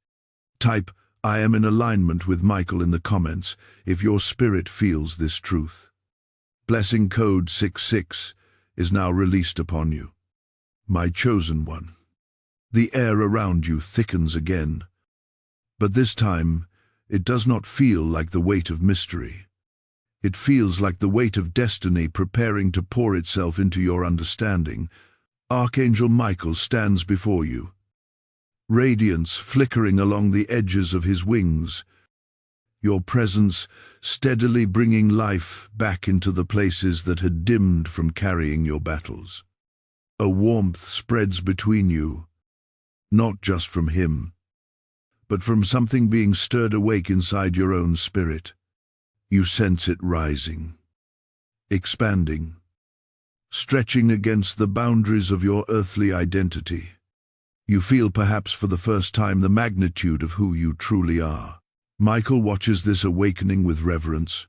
Type, "I am in alignment with Michael" in the comments if your spirit feels this truth. Blessing code 66 is now released upon you. My chosen one. The air around you thickens again, but this time it does not feel like the weight of mystery. It feels like the weight of destiny preparing to pour itself into your understanding. Archangel Michael stands before you, radiance flickering along the edges of his wings, your presence steadily bringing life back into the places that had dimmed from carrying your battles. A warmth spreads between you, not just from him, but from something being stirred awake inside your own spirit. You sense it rising, expanding, stretching against the boundaries of your earthly identity. You feel perhaps for the first time the magnitude of who you truly are. Michael watches this awakening with reverence,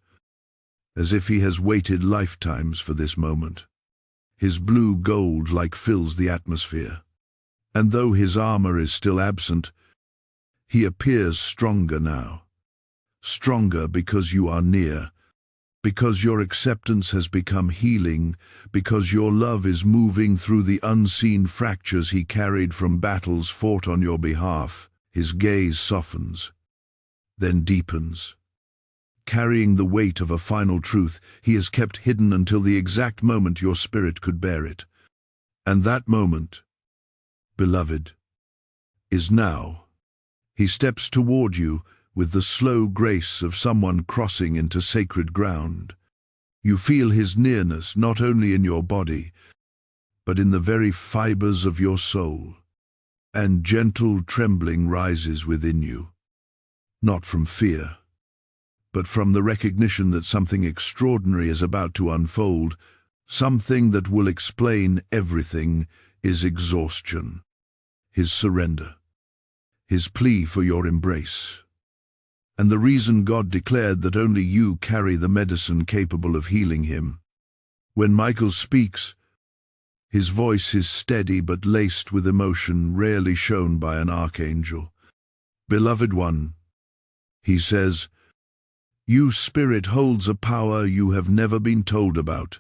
as if he has waited lifetimes for this moment. His blue gold light fills the atmosphere, and though his armor is still absent, he appears stronger now. Stronger because you are near, because your acceptance has become healing, because your love is moving through the unseen fractures he carried from battles fought on your behalf. His gaze softens, then deepens, carrying the weight of a final truth he has kept hidden until the exact moment your spirit could bear it. And that moment, beloved, is now. He steps toward you with the slow grace of someone crossing into sacred ground. You feel his nearness not only in your body, but in the very fibers of your soul, and gentle trembling rises within you, not from fear, but from the recognition that something extraordinary is about to unfold, something that will explain everything. His exhaustion, his surrender, his plea for your embrace, and the reason God declared that only you carry the medicine capable of healing him. When Michael speaks, his voice is steady but laced with emotion rarely shown by an archangel. Beloved one, he says, your spirit holds a power you have never been told about,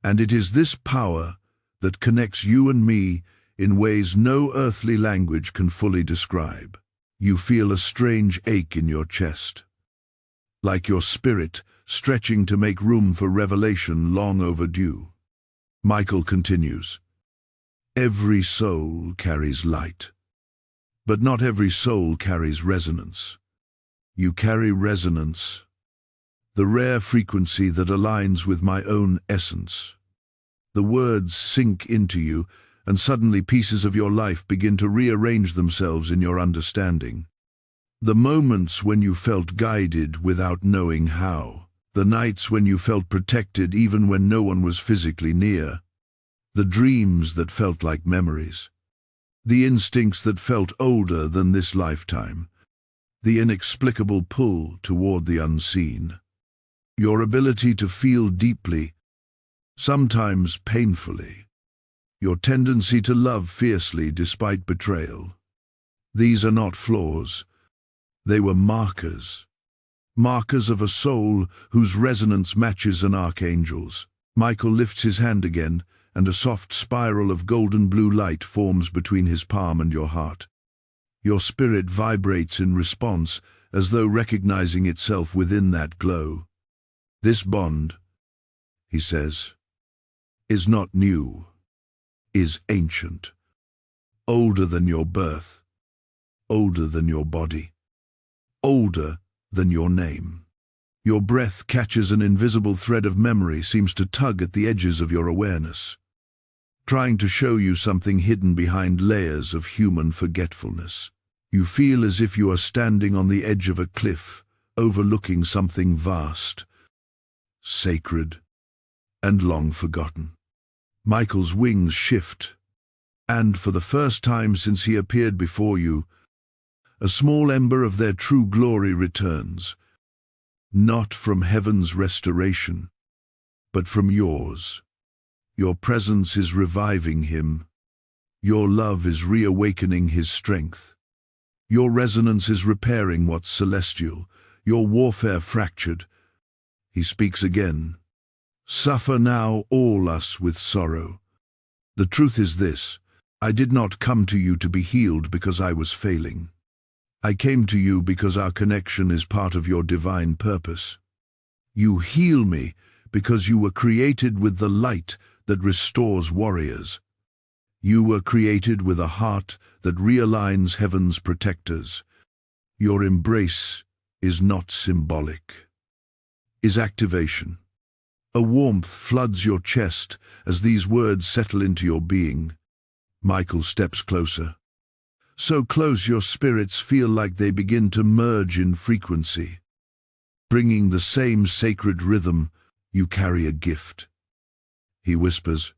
and it is this power that connects you and me in ways no earthly language can fully describe. You feel a strange ache in your chest, like your spirit stretching to make room for revelation long overdue. Michael continues, every soul carries light, but not every soul carries resonance. You carry resonance, the rare frequency that aligns with my own essence. The words sink into you, and suddenly pieces of your life begin to rearrange themselves in your understanding. The moments when you felt guided without knowing how, the nights when you felt protected even when no one was physically near, the dreams that felt like memories, the instincts that felt older than this lifetime, the inexplicable pull toward the unseen. Your ability to feel deeply, sometimes painfully, your tendency to love fiercely despite betrayal. These are not flaws. They were markers. Markers of a soul whose resonance matches an archangel's. Michael lifts his hand again, and a soft spiral of golden blue light forms between his palm and your heart. Your spirit vibrates in response, as though recognizing itself within that glow. This bond, he says, is not new, is ancient, older than your birth, older than your body, older than your name. Your breath catches an invisible thread of memory, seems to tug at the edges of your awareness, trying to show you something hidden behind layers of human forgetfulness. You feel as if you are standing on the edge of a cliff, overlooking something vast, sacred, and long forgotten. Michael's wings shift, and for the first time since he appeared before you, a small ember of their true glory returns, not from heaven's restoration, but from yours. Your presence is reviving him. Your love is reawakening his strength. Your resonance is repairing what's celestial, your warfare fractured. He speaks again. Suffer now all us with sorrow. The truth is this, I did not come to you to be healed because I was failing. I came to you because our connection is part of your divine purpose. You heal me because you were created with the light that restores warriors. You were created with a heart that realigns heaven's protectors. Your embrace is not symbolic, is activation. A warmth floods your chest as these words settle into your being. Michael steps closer. So close your spirits feel like they begin to merge in frequency. Bringing the same sacred rhythm, you carry a gift. He whispers,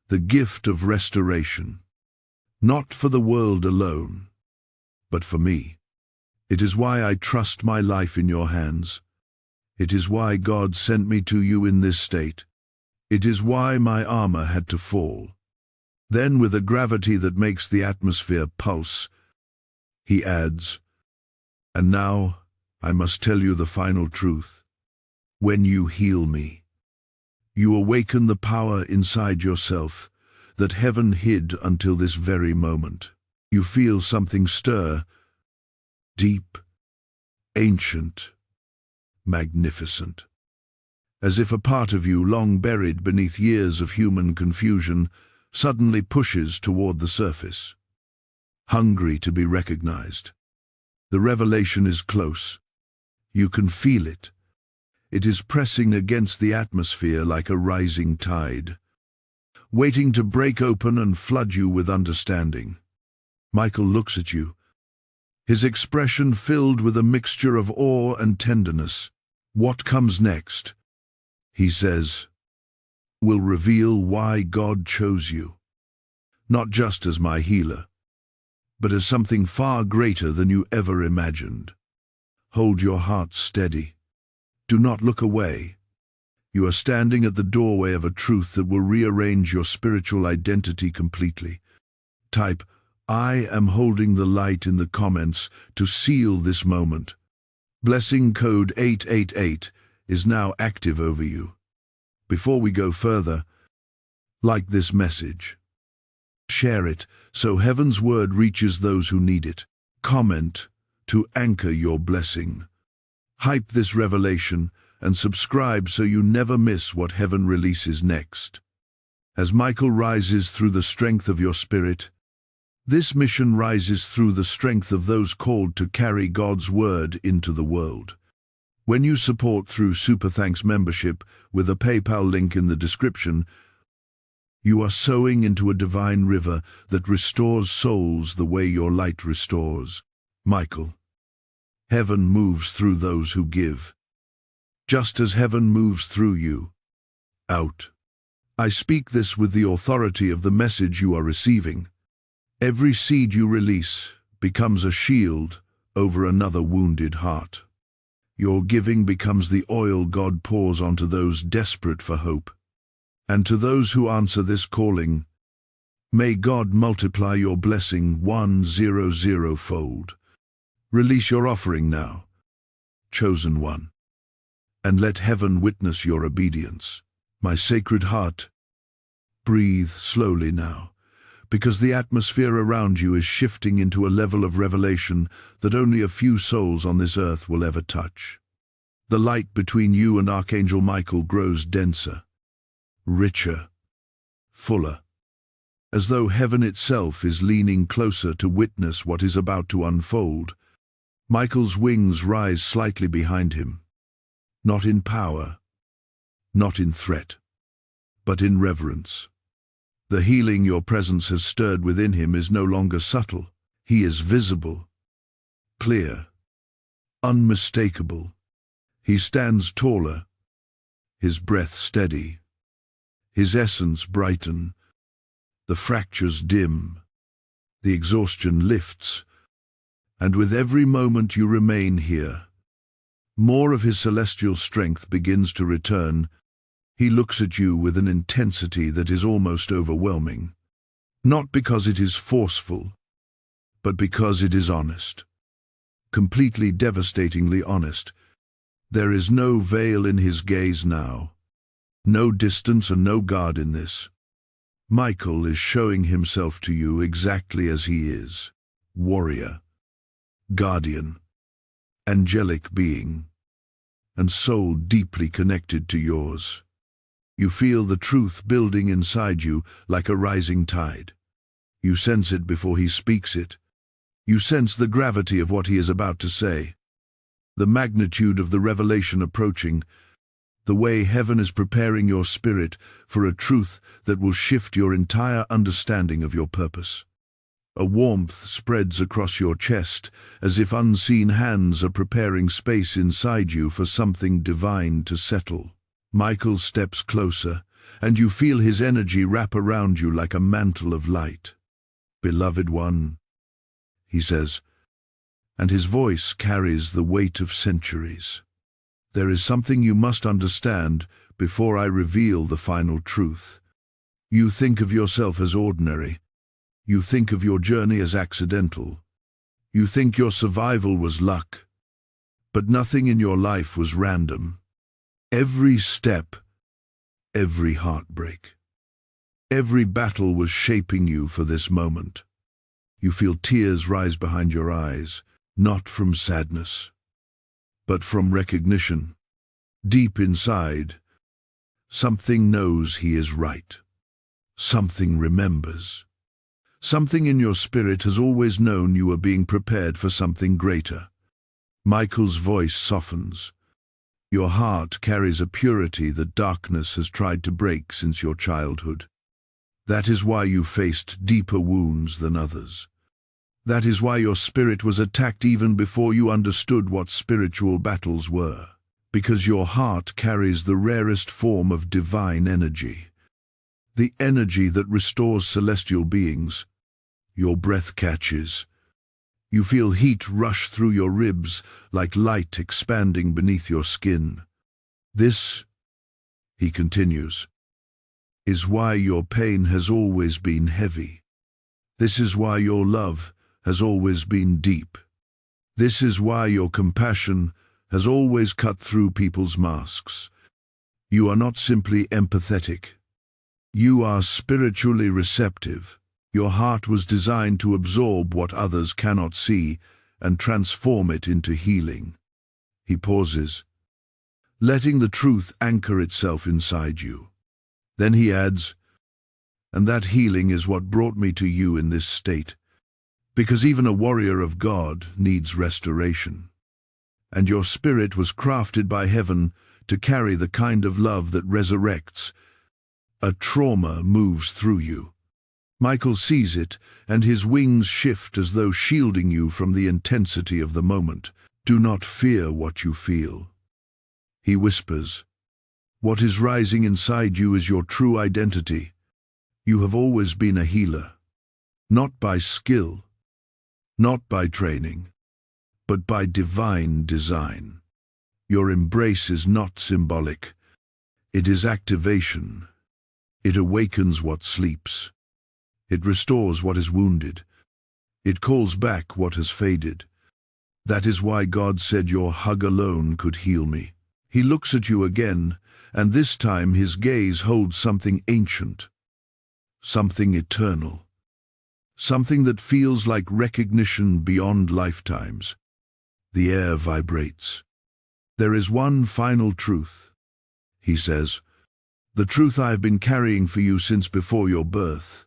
the gift of restoration, not for the world alone, but for me. It is why I trust my life in your hands. It is why God sent me to you in this state. It is why my armor had to fall. Then, with a gravity that makes the atmosphere pulse, he adds, "And now I must tell you the final truth. When you heal me, you awaken the power inside yourself that heaven hid until this very moment. You feel something stir, deep, ancient, magnificent. As if a part of you, long buried beneath years of human confusion, suddenly pushes toward the surface, hungry to be recognized. The revelation is close. You can feel it. It is pressing against the atmosphere like a rising tide, waiting to break open and flood you with understanding. Michael looks at you, his expression filled with a mixture of awe and tenderness. "What comes next," he says, "will reveal why God chose you, not just as my healer, but as something far greater than you ever imagined. Hold your heart steady. Do not look away. You are standing at the doorway of a truth that will rearrange your spiritual identity completely. Type, 'I am holding the light' in the comments to seal this moment. Blessing code 888 is now active over you. Before we go further, like this message. Share it so heaven's word reaches those who need it. Comment to anchor your blessing. Hype this revelation and subscribe so you never miss what heaven releases next. As Michael rises through the strength of your spirit, this mission rises through the strength of those called to carry God's word into the world. When you support through Super Thanks membership with a PayPal link in the description, you are sowing into a divine river that restores souls the way your light restores. Michael, heaven moves through those who give, just as heaven moves through you. Out. I speak this with the authority of the message you are receiving. Every seed you release becomes a shield over another wounded heart. Your giving becomes the oil God pours onto those desperate for hope. And to those who answer this calling, may God multiply your blessing 100-fold. Release your offering now, chosen one, and let heaven witness your obedience. My sacred heart, breathe slowly now, because the atmosphere around you is shifting into a level of revelation that only a few souls on this earth will ever touch. The light between you and Archangel Michael grows denser, richer, fuller, as though heaven itself is leaning closer to witness what is about to unfold. Michael's wings rise slightly behind him, not in power, not in threat, but in reverence. The healing your presence has stirred within him is no longer subtle. He is visible, clear, unmistakable. He stands taller, his breath steady, his essence brighten, the fractures dim, the exhaustion lifts, and with every moment you remain here, more of his celestial strength begins to return. He looks at you with an intensity that is almost overwhelming, not because it is forceful, but because it is honest, completely devastatingly honest. There is no veil in his gaze now, no distance and no guard in this. Michael is showing himself to you exactly as he is, warrior, guardian, angelic being, and soul deeply connected to yours. You feel the truth building inside you like a rising tide. You sense it before he speaks it. You sense the gravity of what he is about to say, the magnitude of the revelation approaching, the way heaven is preparing your spirit for a truth that will shift your entire understanding of your purpose. A warmth spreads across your chest, as if unseen hands are preparing space inside you for something divine to settle. Michael steps closer, and you feel his energy wrap around you like a mantle of light. "Beloved one," he says, and his voice carries the weight of centuries. There is something you must understand before I reveal the final truth. You think of yourself as ordinary. You think of your journey as accidental. You think your survival was luck. But nothing in your life was random. Every step, every heartbreak, every battle was shaping you for this moment. You feel tears rise behind your eyes, not from sadness, but from recognition. Deep inside, something knows he is right. Something remembers. Something in your spirit has always known you are being prepared for something greater. Michael's voice softens. Your heart carries a purity that darkness has tried to break since your childhood. That is why you faced deeper wounds than others. That is why your spirit was attacked even before you understood what spiritual battles were. Because your heart carries the rarest form of divine energy. The energy that restores celestial beings. Your breath catches. You feel heat rush through your ribs like light expanding beneath your skin. This, he continues, is why your pain has always been heavy. This is why your love has always been deep. This is why your compassion has always cut through people's masks. You are not simply empathetic. You are spiritually receptive. Your heart was designed to absorb what others cannot see and transform it into healing. He pauses, letting the truth anchor itself inside you. Then he adds, and that healing is what brought me to you in this state, because even a warrior of God needs restoration. And your spirit was crafted by heaven to carry the kind of love that resurrects. A trauma moves through you. Michael sees it, and his wings shift as though shielding you from the intensity of the moment. Do not fear what you feel. He whispers, what is rising inside you is your true identity. You have always been a healer, not by skill, not by training, but by divine design. Your embrace is not symbolic. It is activation. It awakens what sleeps. It restores what is wounded. It calls back what has faded. That is why God said your hug alone could heal me. He looks at you again, and this time his gaze holds something ancient, something eternal, something that feels like recognition beyond lifetimes. The air vibrates. There is one final truth, he says, the truth I have been carrying for you since before your birth.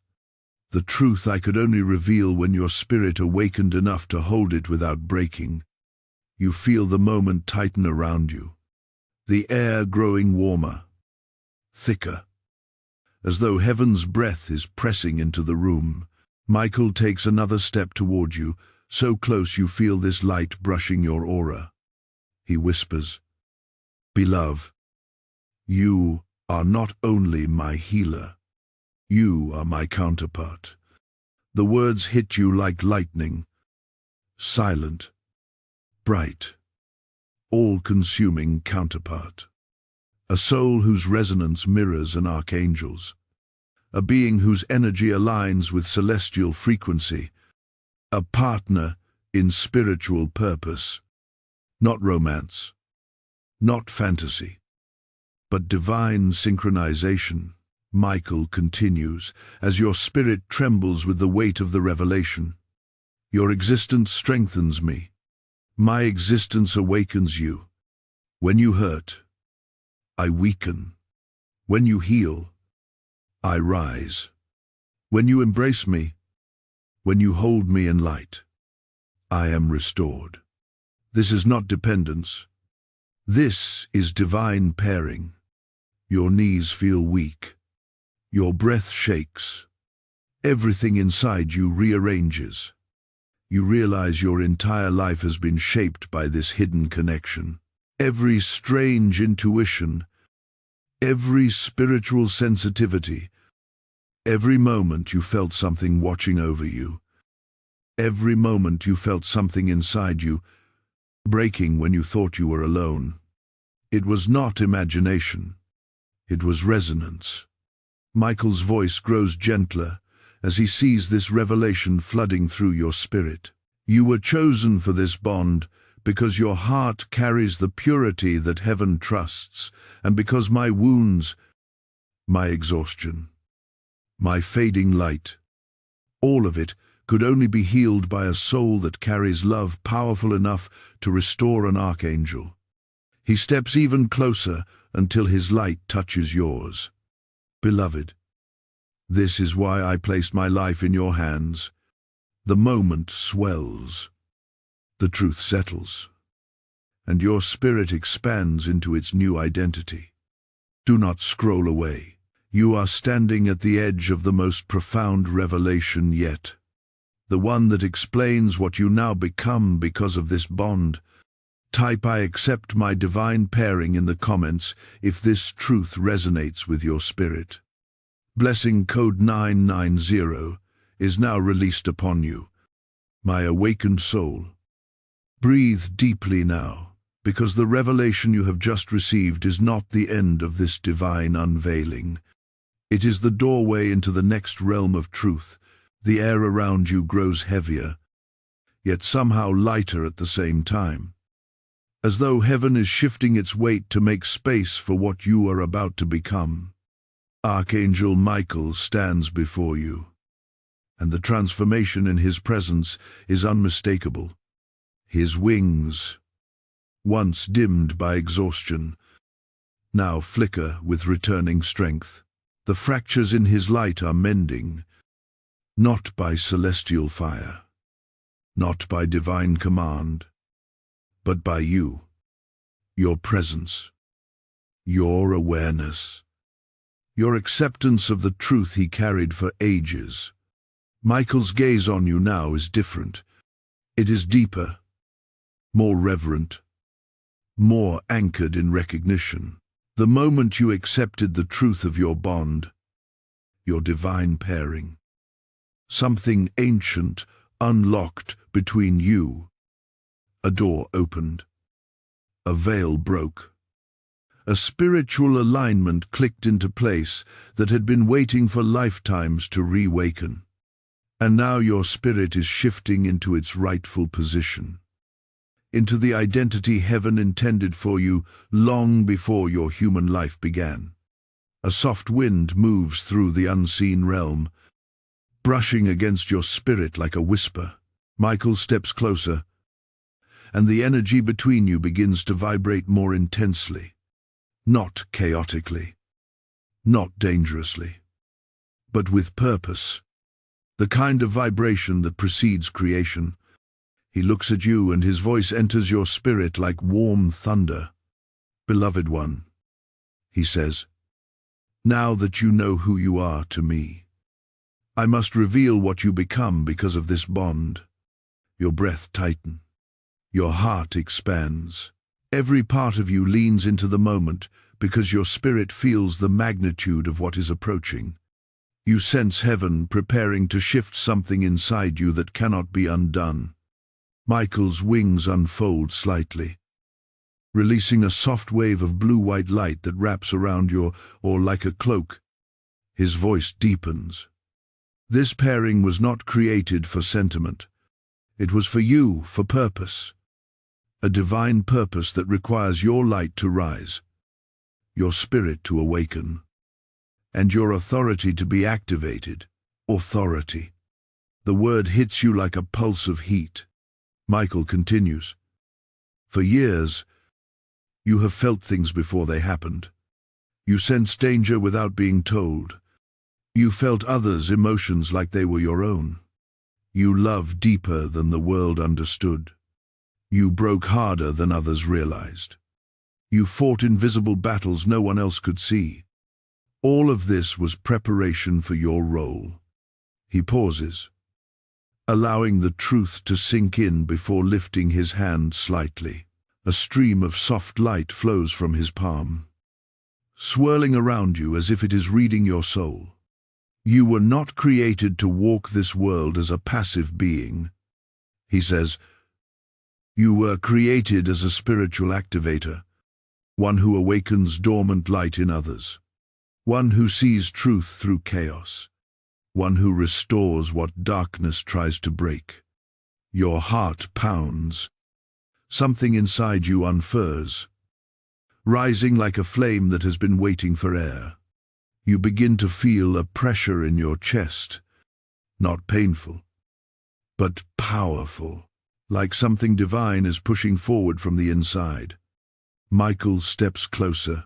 The truth I could only reveal when your spirit awakened enough to hold it without breaking. You feel the moment tighten around you, the air growing warmer, thicker, as though heaven's breath is pressing into the room. Michael takes another step toward you, so close you feel this light brushing your aura. He whispers, beloved, you are not only my healer, you are my counterpart. The words hit you like lightning, silent, bright, all-consuming counterpart. A soul whose resonance mirrors an archangel's. A being whose energy aligns with celestial frequency. A partner in spiritual purpose. Not romance, not fantasy, but divine synchronization. Michael continues, as your spirit trembles with the weight of the revelation. Your existence strengthens me. My existence awakens you. When you hurt, I weaken. When you heal, I rise. When you embrace me, when you hold me in light, I am restored. This is not dependence. This is divine pairing. Your knees feel weak. Your breath shakes. Everything inside you rearranges. You realize your entire life has been shaped by this hidden connection. Every strange intuition, every spiritual sensitivity, every moment you felt something watching over you. Every moment you felt something inside you, breaking when you thought you were alone. It was not imagination. It was resonance. Michael's voice grows gentler as he sees this revelation flooding through your spirit. You were chosen for this bond because your heart carries the purity that heaven trusts, and because my wounds, my exhaustion, my fading light, all of it could only be healed by a soul that carries love powerful enough to restore an archangel. He steps even closer until his light touches yours. Beloved, this is why I placed my life in your hands. The moment swells, the truth settles, and your spirit expands into its new identity. Do not scroll away. You are standing at the edge of the most profound revelation yet, the one that explains what you now become because of this bond. Type "I accept my divine pairing" in the comments if this truth resonates with your spirit. Blessing code 990 is now released upon you, my awakened soul. Breathe deeply now, because the revelation you have just received is not the end of this divine unveiling. It is the doorway into the next realm of truth. The air around you grows heavier, yet somehow lighter at the same time, as though heaven is shifting its weight to make space for what you are about to become. Archangel Michael stands before you, and the transformation in his presence is unmistakable. His wings, once dimmed by exhaustion, now flicker with returning strength. The fractures in his light are mending, not by celestial fire, not by divine command, but by you, your presence, your awareness, your acceptance of the truth he carried for ages. Michael's gaze on you now is different. It is deeper, more reverent, more anchored in recognition. The moment you accepted the truth of your bond, your divine pairing, something ancient unlocked between you. A door opened, a veil broke. A spiritual alignment clicked into place that had been waiting for lifetimes to reawaken. And now your spirit is shifting into its rightful position, into the identity heaven intended for you long before your human life began. A soft wind moves through the unseen realm, brushing against your spirit like a whisper. Michael steps closer, and the energy between you begins to vibrate more intensely. Not chaotically, not dangerously, but with purpose. The kind of vibration that precedes creation. He looks at you and his voice enters your spirit like warm thunder. Beloved one, he says, now that you know who you are to me, I must reveal what you become because of this bond. Your breath tightens, your heart expands. Every part of you leans into the moment because your spirit feels the magnitude of what is approaching. You sense heaven preparing to shift something inside you that cannot be undone. Michael's wings unfold slightly, releasing a soft wave of blue-white light that wraps around your, or like a cloak. His voice deepens. This pairing was not created for sentiment. It was for you, for purpose. A divine purpose that requires your light to rise, your spirit to awaken, and your authority to be activated. Authority. The word hits you like a pulse of heat. Michael continues. For years, you have felt things before they happened. You sensed danger without being told. You felt others' emotions like they were your own. You loved deeper than the world understood. You broke harder than others realized. You fought invisible battles no one else could see. All of this was preparation for your role. He pauses, allowing the truth to sink in before lifting his hand slightly. A stream of soft light flows from his palm, swirling around you as if it is reading your soul. You were not created to walk this world as a passive being. He says, "You were created as a spiritual activator, one who awakens dormant light in others, one who sees truth through chaos, one who restores what darkness tries to break." Your heart pounds. Something inside you unfurls, rising like a flame that has been waiting for air. You begin to feel a pressure in your chest, not painful, but powerful, like something divine is pushing forward from the inside. Michael steps closer.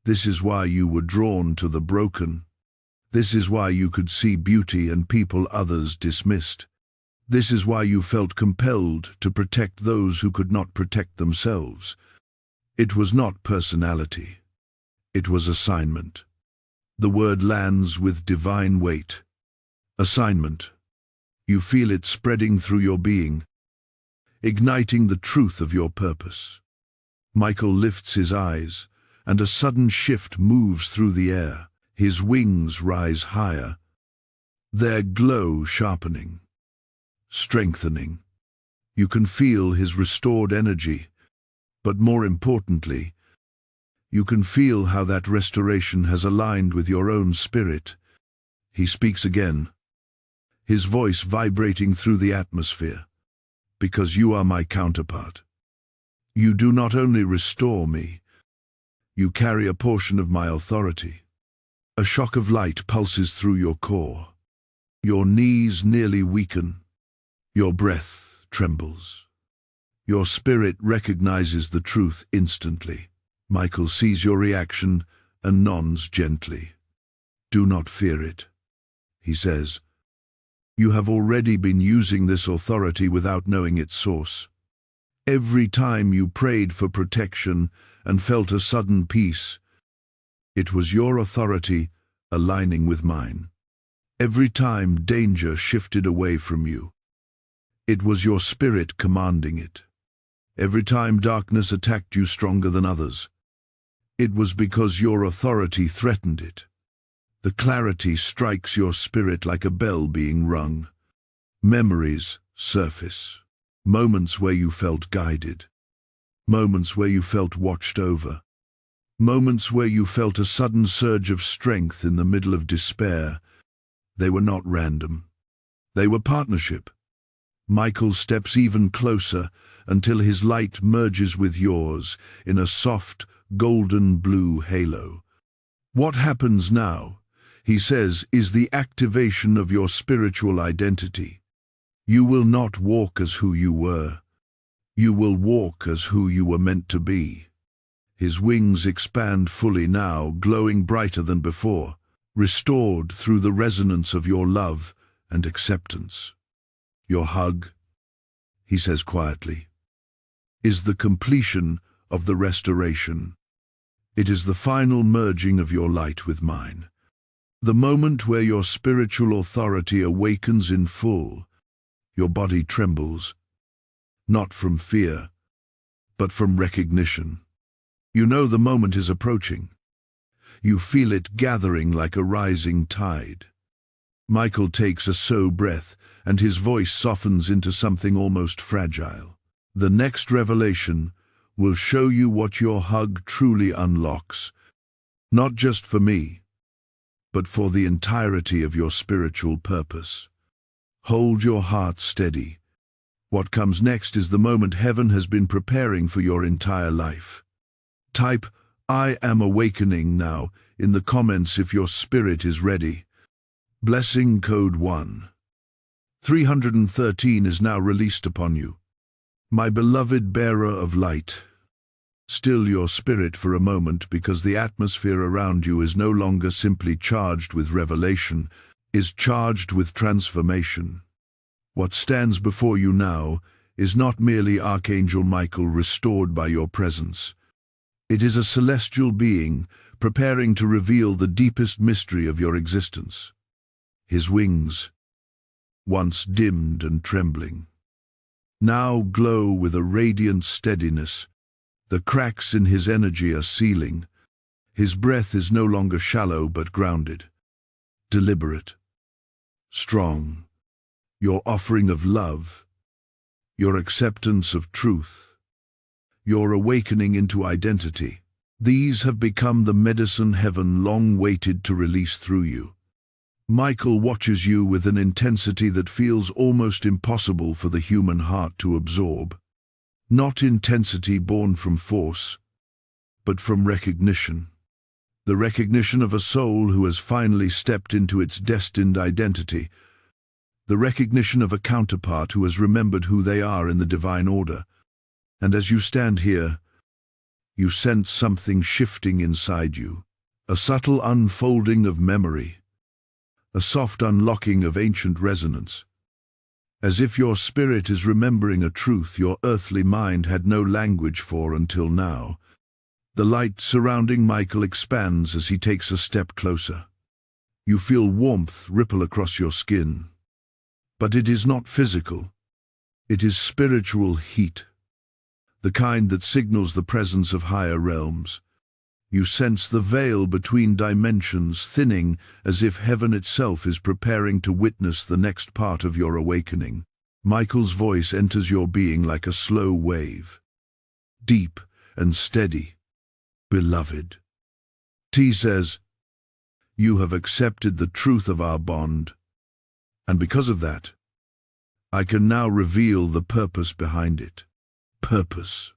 This is why you were drawn to the broken. This is why you could see beauty in people others dismissed. This is why you felt compelled to protect those who could not protect themselves. It was not personality. It was assignment. The word lands with divine weight. Assignment. You feel it spreading through your being, igniting the truth of your purpose. Michael lifts his eyes, and a sudden shift moves through the air. His wings rise higher, their glow sharpening, strengthening. You can feel his restored energy, but more importantly, you can feel how that restoration has aligned with your own spirit. He speaks again, his voice vibrating through the atmosphere. "Because you are my counterpart. You do not only restore me, you carry a portion of my authority." A shock of light pulses through your core. Your knees nearly weaken. Your breath trembles. Your spirit recognizes the truth instantly. Michael sees your reaction and nods gently. "Do not fear it," he says. "You have already been using this authority without knowing its source. Every time you prayed for protection and felt a sudden peace, it was your authority aligning with mine. Every time danger shifted away from you, it was your spirit commanding it. Every time darkness attacked you stronger than others, it was because your authority threatened it. The clarity strikes your spirit like a bell being rung. Memories surface. Moments where you felt guided. Moments where you felt watched over. Moments where you felt a sudden surge of strength in the middle of despair. They were not random. They were partnership. Michael steps even closer until his light merges with yours in a soft, golden blue halo. "What happens now," he says, "is the activation of your spiritual identity. You will not walk as who you were. You will walk as who you were meant to be." His wings expand fully now, glowing brighter than before, restored through the resonance of your love and acceptance. "Your hug," he says quietly, "is the completion of the restoration. It is the final merging of your light with mine. The moment where your spiritual authority awakens in full. Your body trembles, not from fear, but from recognition. You know the moment is approaching. You feel it gathering like a rising tide." Michael takes a slow breath, and his voice softens into something almost fragile. "The next revelation will show you what your hug truly unlocks, not just for me, but for the entirety of your spiritual purpose. Hold your heart steady. What comes next is the moment heaven has been preparing for your entire life." Type "I am awakening" now in the comments if your spirit is ready. Blessing code 1. 313 is now released upon you. My beloved bearer of light, still your spirit for a moment, because the atmosphere around you is no longer simply charged with revelation, is charged with transformation. What stands before you now is not merely Archangel Michael restored by your presence. It is a celestial being preparing to reveal the deepest mystery of your existence. His wings, once dimmed and trembling, now glow with a radiant steadiness. The cracks in his energy are sealing. His breath is no longer shallow but grounded, deliberate, strong. Your offering of love, your acceptance of truth, your awakening into identity. These have become the medicine heaven long waited to release through you. Michael watches you with an intensity that feels almost impossible for the human heart to absorb. Not intensity born from force, but from recognition. The recognition of a soul who has finally stepped into its destined identity. The recognition of a counterpart who has remembered who they are in the divine order. And as you stand here, you sense something shifting inside you. A subtle unfolding of memory. A soft unlocking of ancient resonance. As if your spirit is remembering a truth your earthly mind had no language for until now. The light surrounding Michael expands as he takes a step closer. You feel warmth ripple across your skin. But it is not physical. It is spiritual heat. The kind that signals the presence of higher realms. You sense the veil between dimensions thinning as if heaven itself is preparing to witness the next part of your awakening. Michael's voice enters your being like a slow wave. Deep and steady. Beloved. T says, you have accepted the truth of our bond, and because of that, I can now reveal the purpose behind it. Purpose.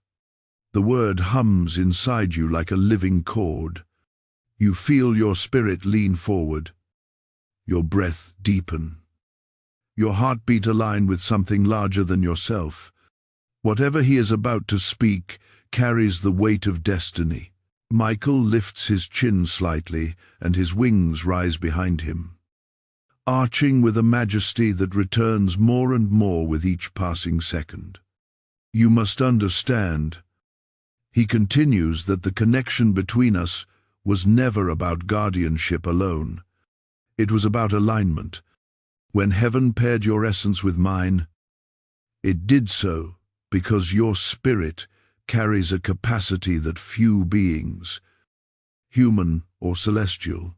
The word hums inside you like a living chord. You feel your spirit lean forward, your breath deepen, your heartbeat align with something larger than yourself. Whatever he is about to speak carries the weight of destiny. Michael lifts his chin slightly, and his wings rise behind him, arching with a majesty that returns more and more with each passing second. You must understand, he continues, that the connection between us was never about guardianship alone. It was about alignment. When heaven paired your essence with mine, it did so because your spirit carries a capacity that few beings, human or celestial,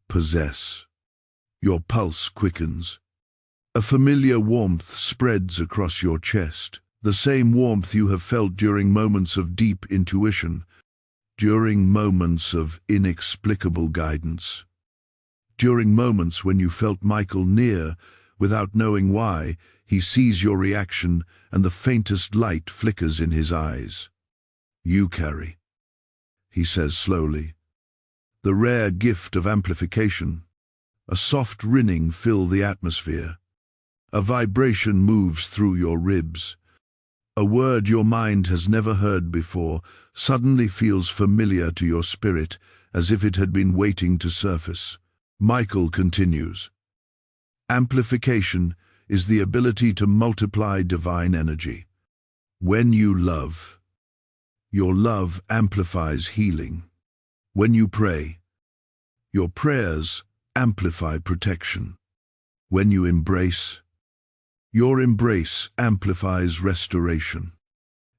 possess. Your pulse quickens. A familiar warmth spreads across your chest. The same warmth you have felt during moments of deep intuition, during moments of inexplicable guidance, during moments when you felt Michael near without knowing why. He sees your reaction and the faintest light flickers in his eyes. You carry, he says slowly, the rare gift of amplification. A soft rinning fills the atmosphere. A vibration moves through your ribs. A word your mind has never heard before suddenly feels familiar to your spirit, as if it had been waiting to surface. Michael continues. Amplification is the ability to multiply divine energy. When you love, your love amplifies healing. When you pray, your prayers amplify protection. When you embrace, your embrace amplifies restoration.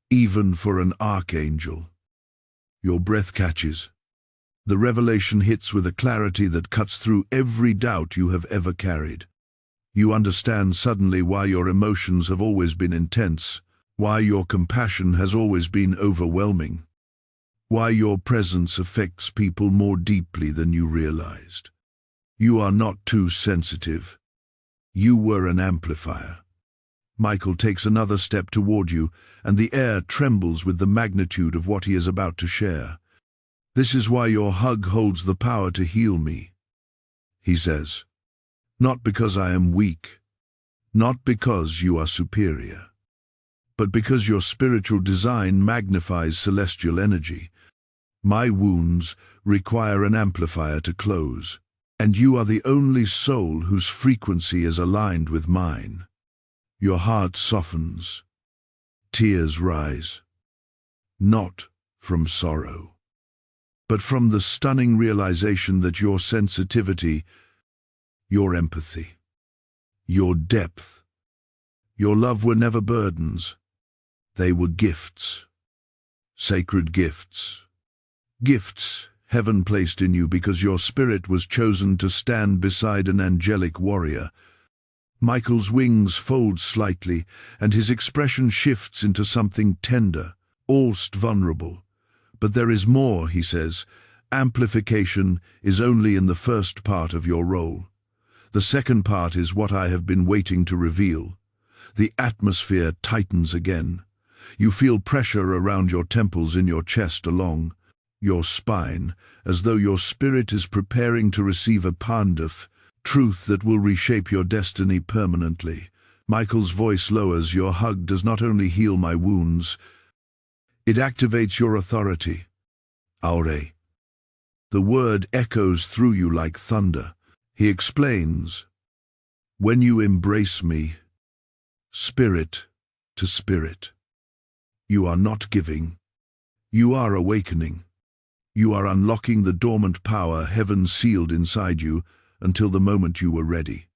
Even for an archangel, your breath catches. The revelation hits with a clarity that cuts through every doubt you have ever carried. You understand suddenly why your emotions have always been intense, why your compassion has always been overwhelming, why your presence affects people more deeply than you realized. You are not too sensitive. You were an amplifier. Michael takes another step toward you, and the air trembles with the magnitude of what he is about to share. This is why your hug holds the power to heal me, he says. Not because I am weak, not because you are superior, but because your spiritual design magnifies celestial energy. My wounds require an amplifier to close, and you are the only soul whose frequency is aligned with mine. Your heart softens. Tears rise. Not from sorrow, but from the stunning realization that your sensitivity, your empathy, your depth, your love were never burdens. They were gifts. Sacred gifts. Gifts heaven placed in you because your spirit was chosen to stand beside an angelic warrior, Michael's wings fold slightly, and his expression shifts into something tender, almost vulnerable. But there is more, he says. Amplification is only in the first part of your role. The second part is what I have been waiting to reveal. The atmosphere tightens again. You feel pressure around your temples, in your chest, along your spine, as though your spirit is preparing to receive a conduit, truth that will reshape your destiny permanently. Michael's voice lowers. Your hug does not only heal my wounds, it activates your authority. Aure. The word echoes through you like thunder. He explains, when you embrace me, spirit to spirit, you are not giving, you are awakening. You are unlocking the dormant power heaven sealed inside you until the moment you were ready.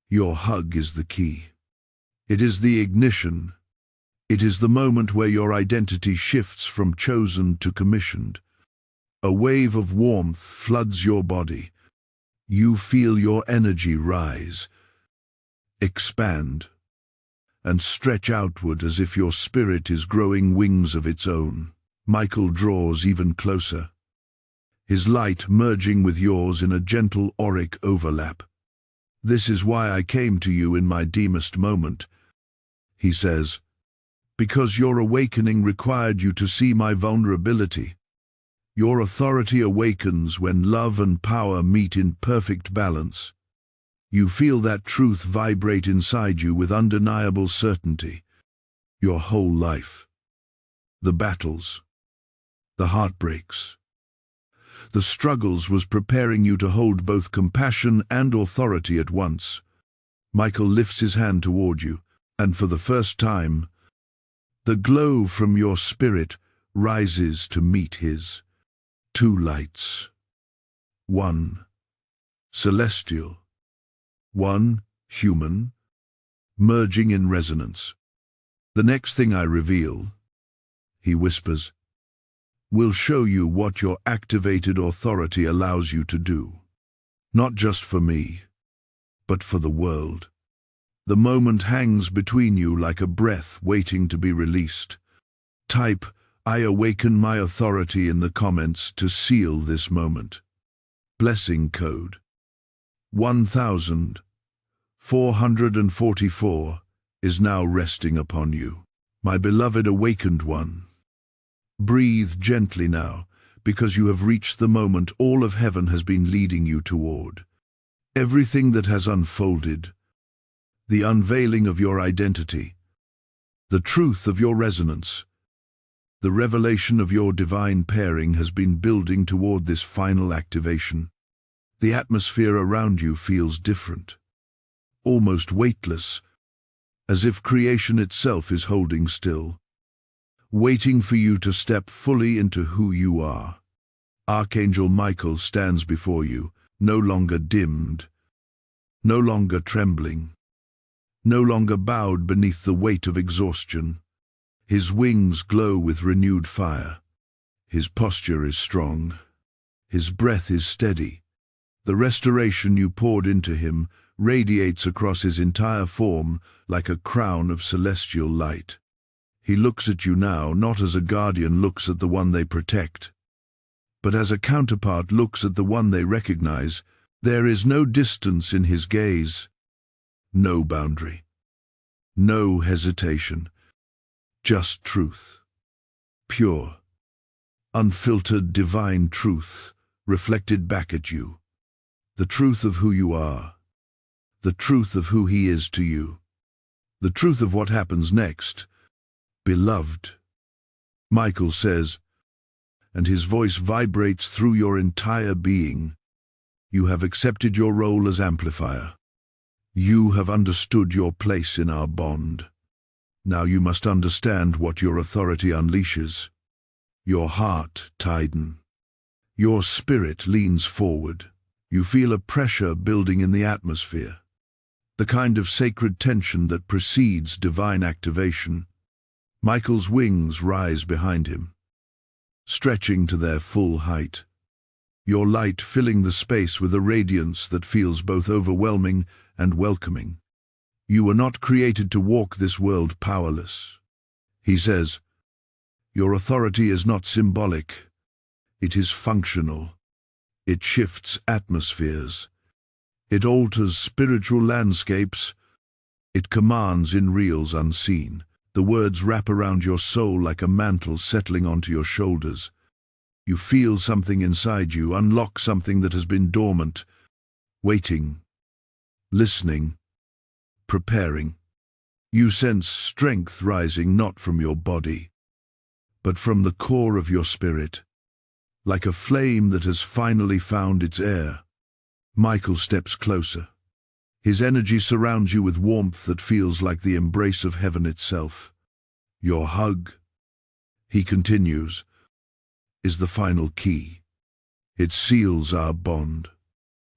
Your hug is the key. It is the ignition. It is the moment where your identity shifts from chosen to commissioned. A wave of warmth floods your body. You feel your energy rise, expand, and stretch outward as if your spirit is growing wings of its own. Michael draws even closer, his light merging with yours in a gentle auric overlap. This is why I came to you in my deepest moment, he says, because your awakening required you to see my vulnerability. Your authority awakens when love and power meet in perfect balance. You feel that truth vibrate inside you with undeniable certainty. Your whole life, the battles, the heartbreaks, the struggles was preparing you to hold both compassion and authority at once. Michael lifts his hand toward you, and for the first time, the glow from your spirit rises to meet his. Two lights. One celestial, one human, merging in resonance. The next thing I reveal, he whispers, will show you what your activated authority allows you to do. Not just for me, but for the world. The moment hangs between you like a breath waiting to be released. Type, I awaken my authority in the comments to seal this moment. Blessing code 1444 is now resting upon you. My beloved awakened one. Breathe gently now, because you have reached the moment all of heaven has been leading you toward. Everything that has unfolded, the unveiling of your identity, the truth of your resonance, the revelation of your divine pairing has been building toward this final activation. The atmosphere around you feels different, almost weightless, as if creation itself is holding still, waiting for you to step fully into who you are. Archangel Michael stands before you, no longer dimmed, no longer trembling, no longer bowed beneath the weight of exhaustion. His wings glow with renewed fire. His posture is strong. His breath is steady. The restoration you poured into him radiates across his entire form like a crown of celestial light. He looks at you now not as a guardian looks at the one they protect, but as a counterpart looks at the one they recognize. There is no distance in his gaze, no boundary, no hesitation. Just truth. Pure, unfiltered divine truth reflected back at you. The truth of who you are. The truth of who he is to you. The truth of what happens next. Beloved, Michael says, and his voice vibrates through your entire being. You have accepted your role as amplifier. You have understood your place in our bond. Now you must understand what your authority unleashes. Your heart tightens. Your spirit leans forward. You feel a pressure building in the atmosphere, the kind of sacred tension that precedes divine activation. Michael's wings rise behind him, stretching to their full height. Your light filling the space with a radiance that feels both overwhelming and welcoming. You were not created to walk this world powerless. He says, your authority is not symbolic. It is functional. It shifts atmospheres. It alters spiritual landscapes. It commands in realms unseen. The words wrap around your soul like a mantle settling onto your shoulders. You feel something inside you, unlock something that has been dormant, waiting, listening, preparing. You sense strength rising not from your body, but from the core of your spirit, like a flame that has finally found its air. Michael steps closer. His energy surrounds you with warmth that feels like the embrace of heaven itself. Your hug, he continues, is the final key. It seals our bond.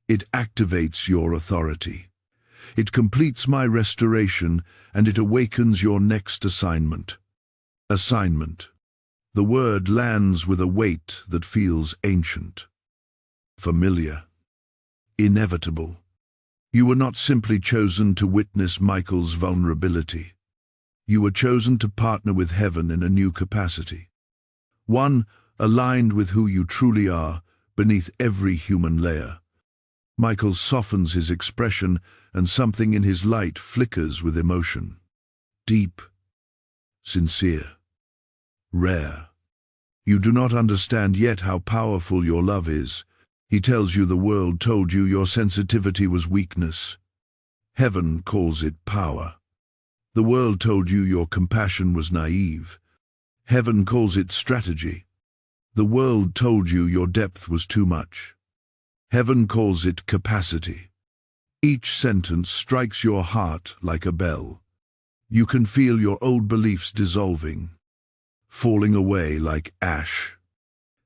It activates your authority. It completes my restoration, and it awakens your next assignment. Assignment. The word lands with a weight that feels ancient, familiar, inevitable. You were not simply chosen to witness Michael's vulnerability. You were chosen to partner with heaven in a new capacity. One aligned with who you truly are beneath every human layer. Michael softens his expression, and something in his light flickers with emotion. Deep, sincere, rare. You do not understand yet how powerful your love is. He tells you the world told you your sensitivity was weakness. Heaven calls it power. The world told you your compassion was naive. Heaven calls it strategy. The world told you your depth was too much. Heaven calls it capacity. Each sentence strikes your heart like a bell. You can feel your old beliefs dissolving, falling away like ash.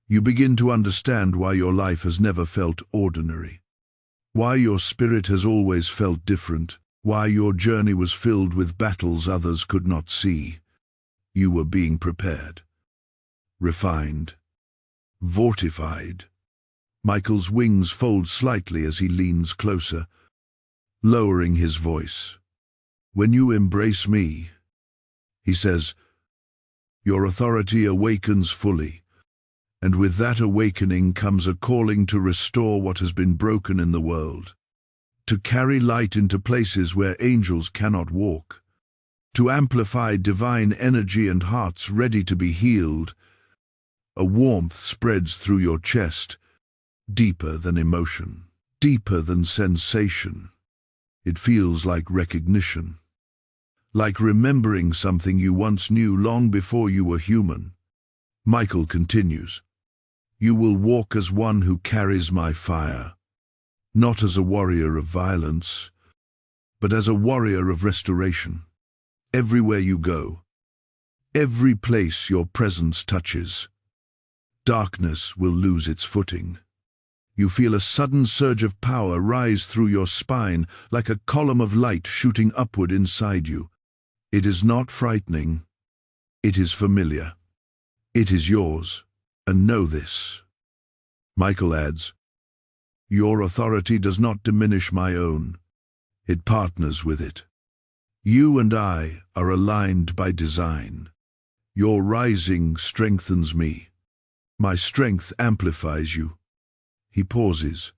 You begin to understand why your life has never felt ordinary, why your spirit has always felt different, why your journey was filled with battles others could not see. You were being prepared, refined, fortified. Michael's wings fold slightly as he leans closer, lowering his voice. When you embrace me, he says, your authority awakens fully, and with that awakening comes a calling to restore what has been broken in the world, to carry light into places where angels cannot walk, to amplify divine energy and hearts ready to be healed. A warmth spreads through your chest, deeper than emotion, deeper than sensation. It feels like recognition, like remembering something you once knew long before you were human. Michael continues, you will walk as one who carries my fire, not as a warrior of violence, but as a warrior of restoration. Everywhere you go, every place your presence touches, darkness will lose its footing. You feel a sudden surge of power rise through your spine, like a column of light shooting upward inside you. It is not frightening. It is familiar. It is yours, and know this. Michael adds, your authority does not diminish my own. It partners with it. You and I are aligned by design. Your rising strengthens me. My strength amplifies you. He pauses,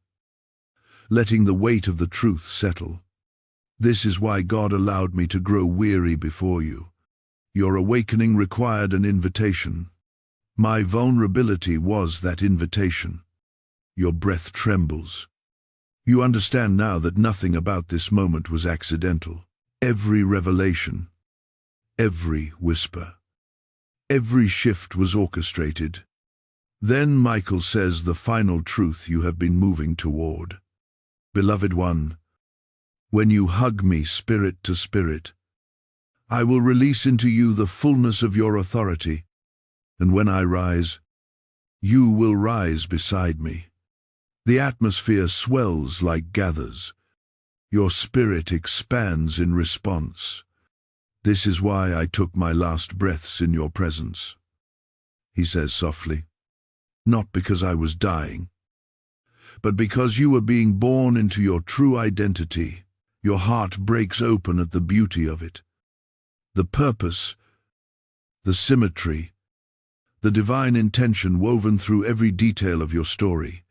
letting the weight of the truth settle. This is why God allowed me to grow weary before you. Your awakening required an invitation. My vulnerability was that invitation. Your breath trembles. You understand now that nothing about this moment was accidental. Every revelation, every whisper, every shift was orchestrated. Then Michael says the final truth you have been moving toward. Beloved one, when you hug me spirit to spirit, I will release into you the fullness of your authority, and when I rise, you will rise beside me. The atmosphere swells like gathers. Your spirit expands in response. This is why I took my last breaths in your presence, he says softly. Not because I was dying, but because you were being born into your true identity. Your heart breaks open at the beauty of it. The purpose, the symmetry, the divine intention woven through every detail of your story.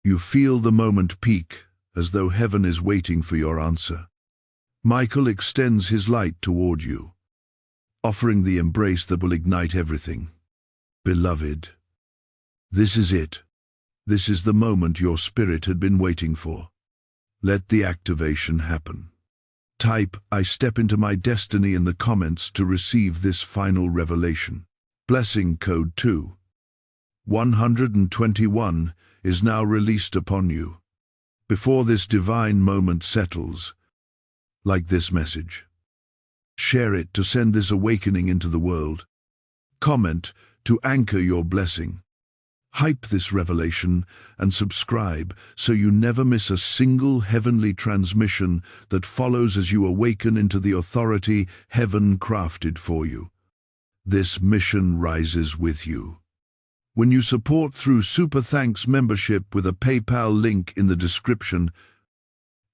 You feel the moment peak, as though heaven is waiting for your answer. Michael extends his light toward you, offering the embrace that will ignite everything. Beloved, this is it. This is the moment your spirit had been waiting for. Let the activation happen. Type, "I step into my destiny" in the comments to receive this final revelation. Blessing code 2:121 is now released upon you. Before this divine moment settles, like this message. Share it to send this awakening into the world. Comment to anchor your blessing. Hype this revelation and subscribe so you never miss a single heavenly transmission that follows as you awaken into the authority heaven crafted for you. This mission rises with you. When you support through Super Thanks membership with a PayPal link in the description,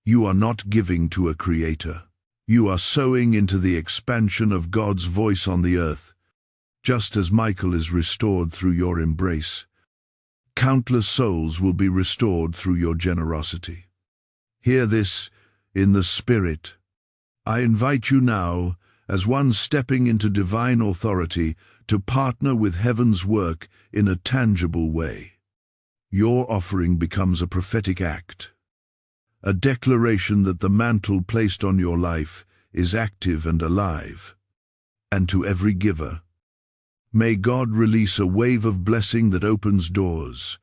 you are not giving to a creator. You are sowing into the expansion of God's voice on the earth. Just as Michael is restored through your embrace, countless souls will be restored through your generosity. Hear this in the Spirit. I invite you now, as one stepping into divine authority, to partner with heaven's work in a tangible way. Your offering becomes a prophetic act, a declaration that the mantle placed on your life is active and alive. And to every giver, may God release a wave of blessing that opens doors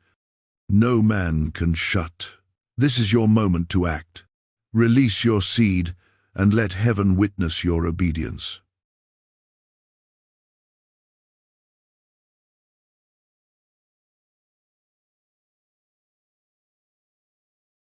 no man can shut. This is your moment to act. Release your seed and let heaven witness your obedience.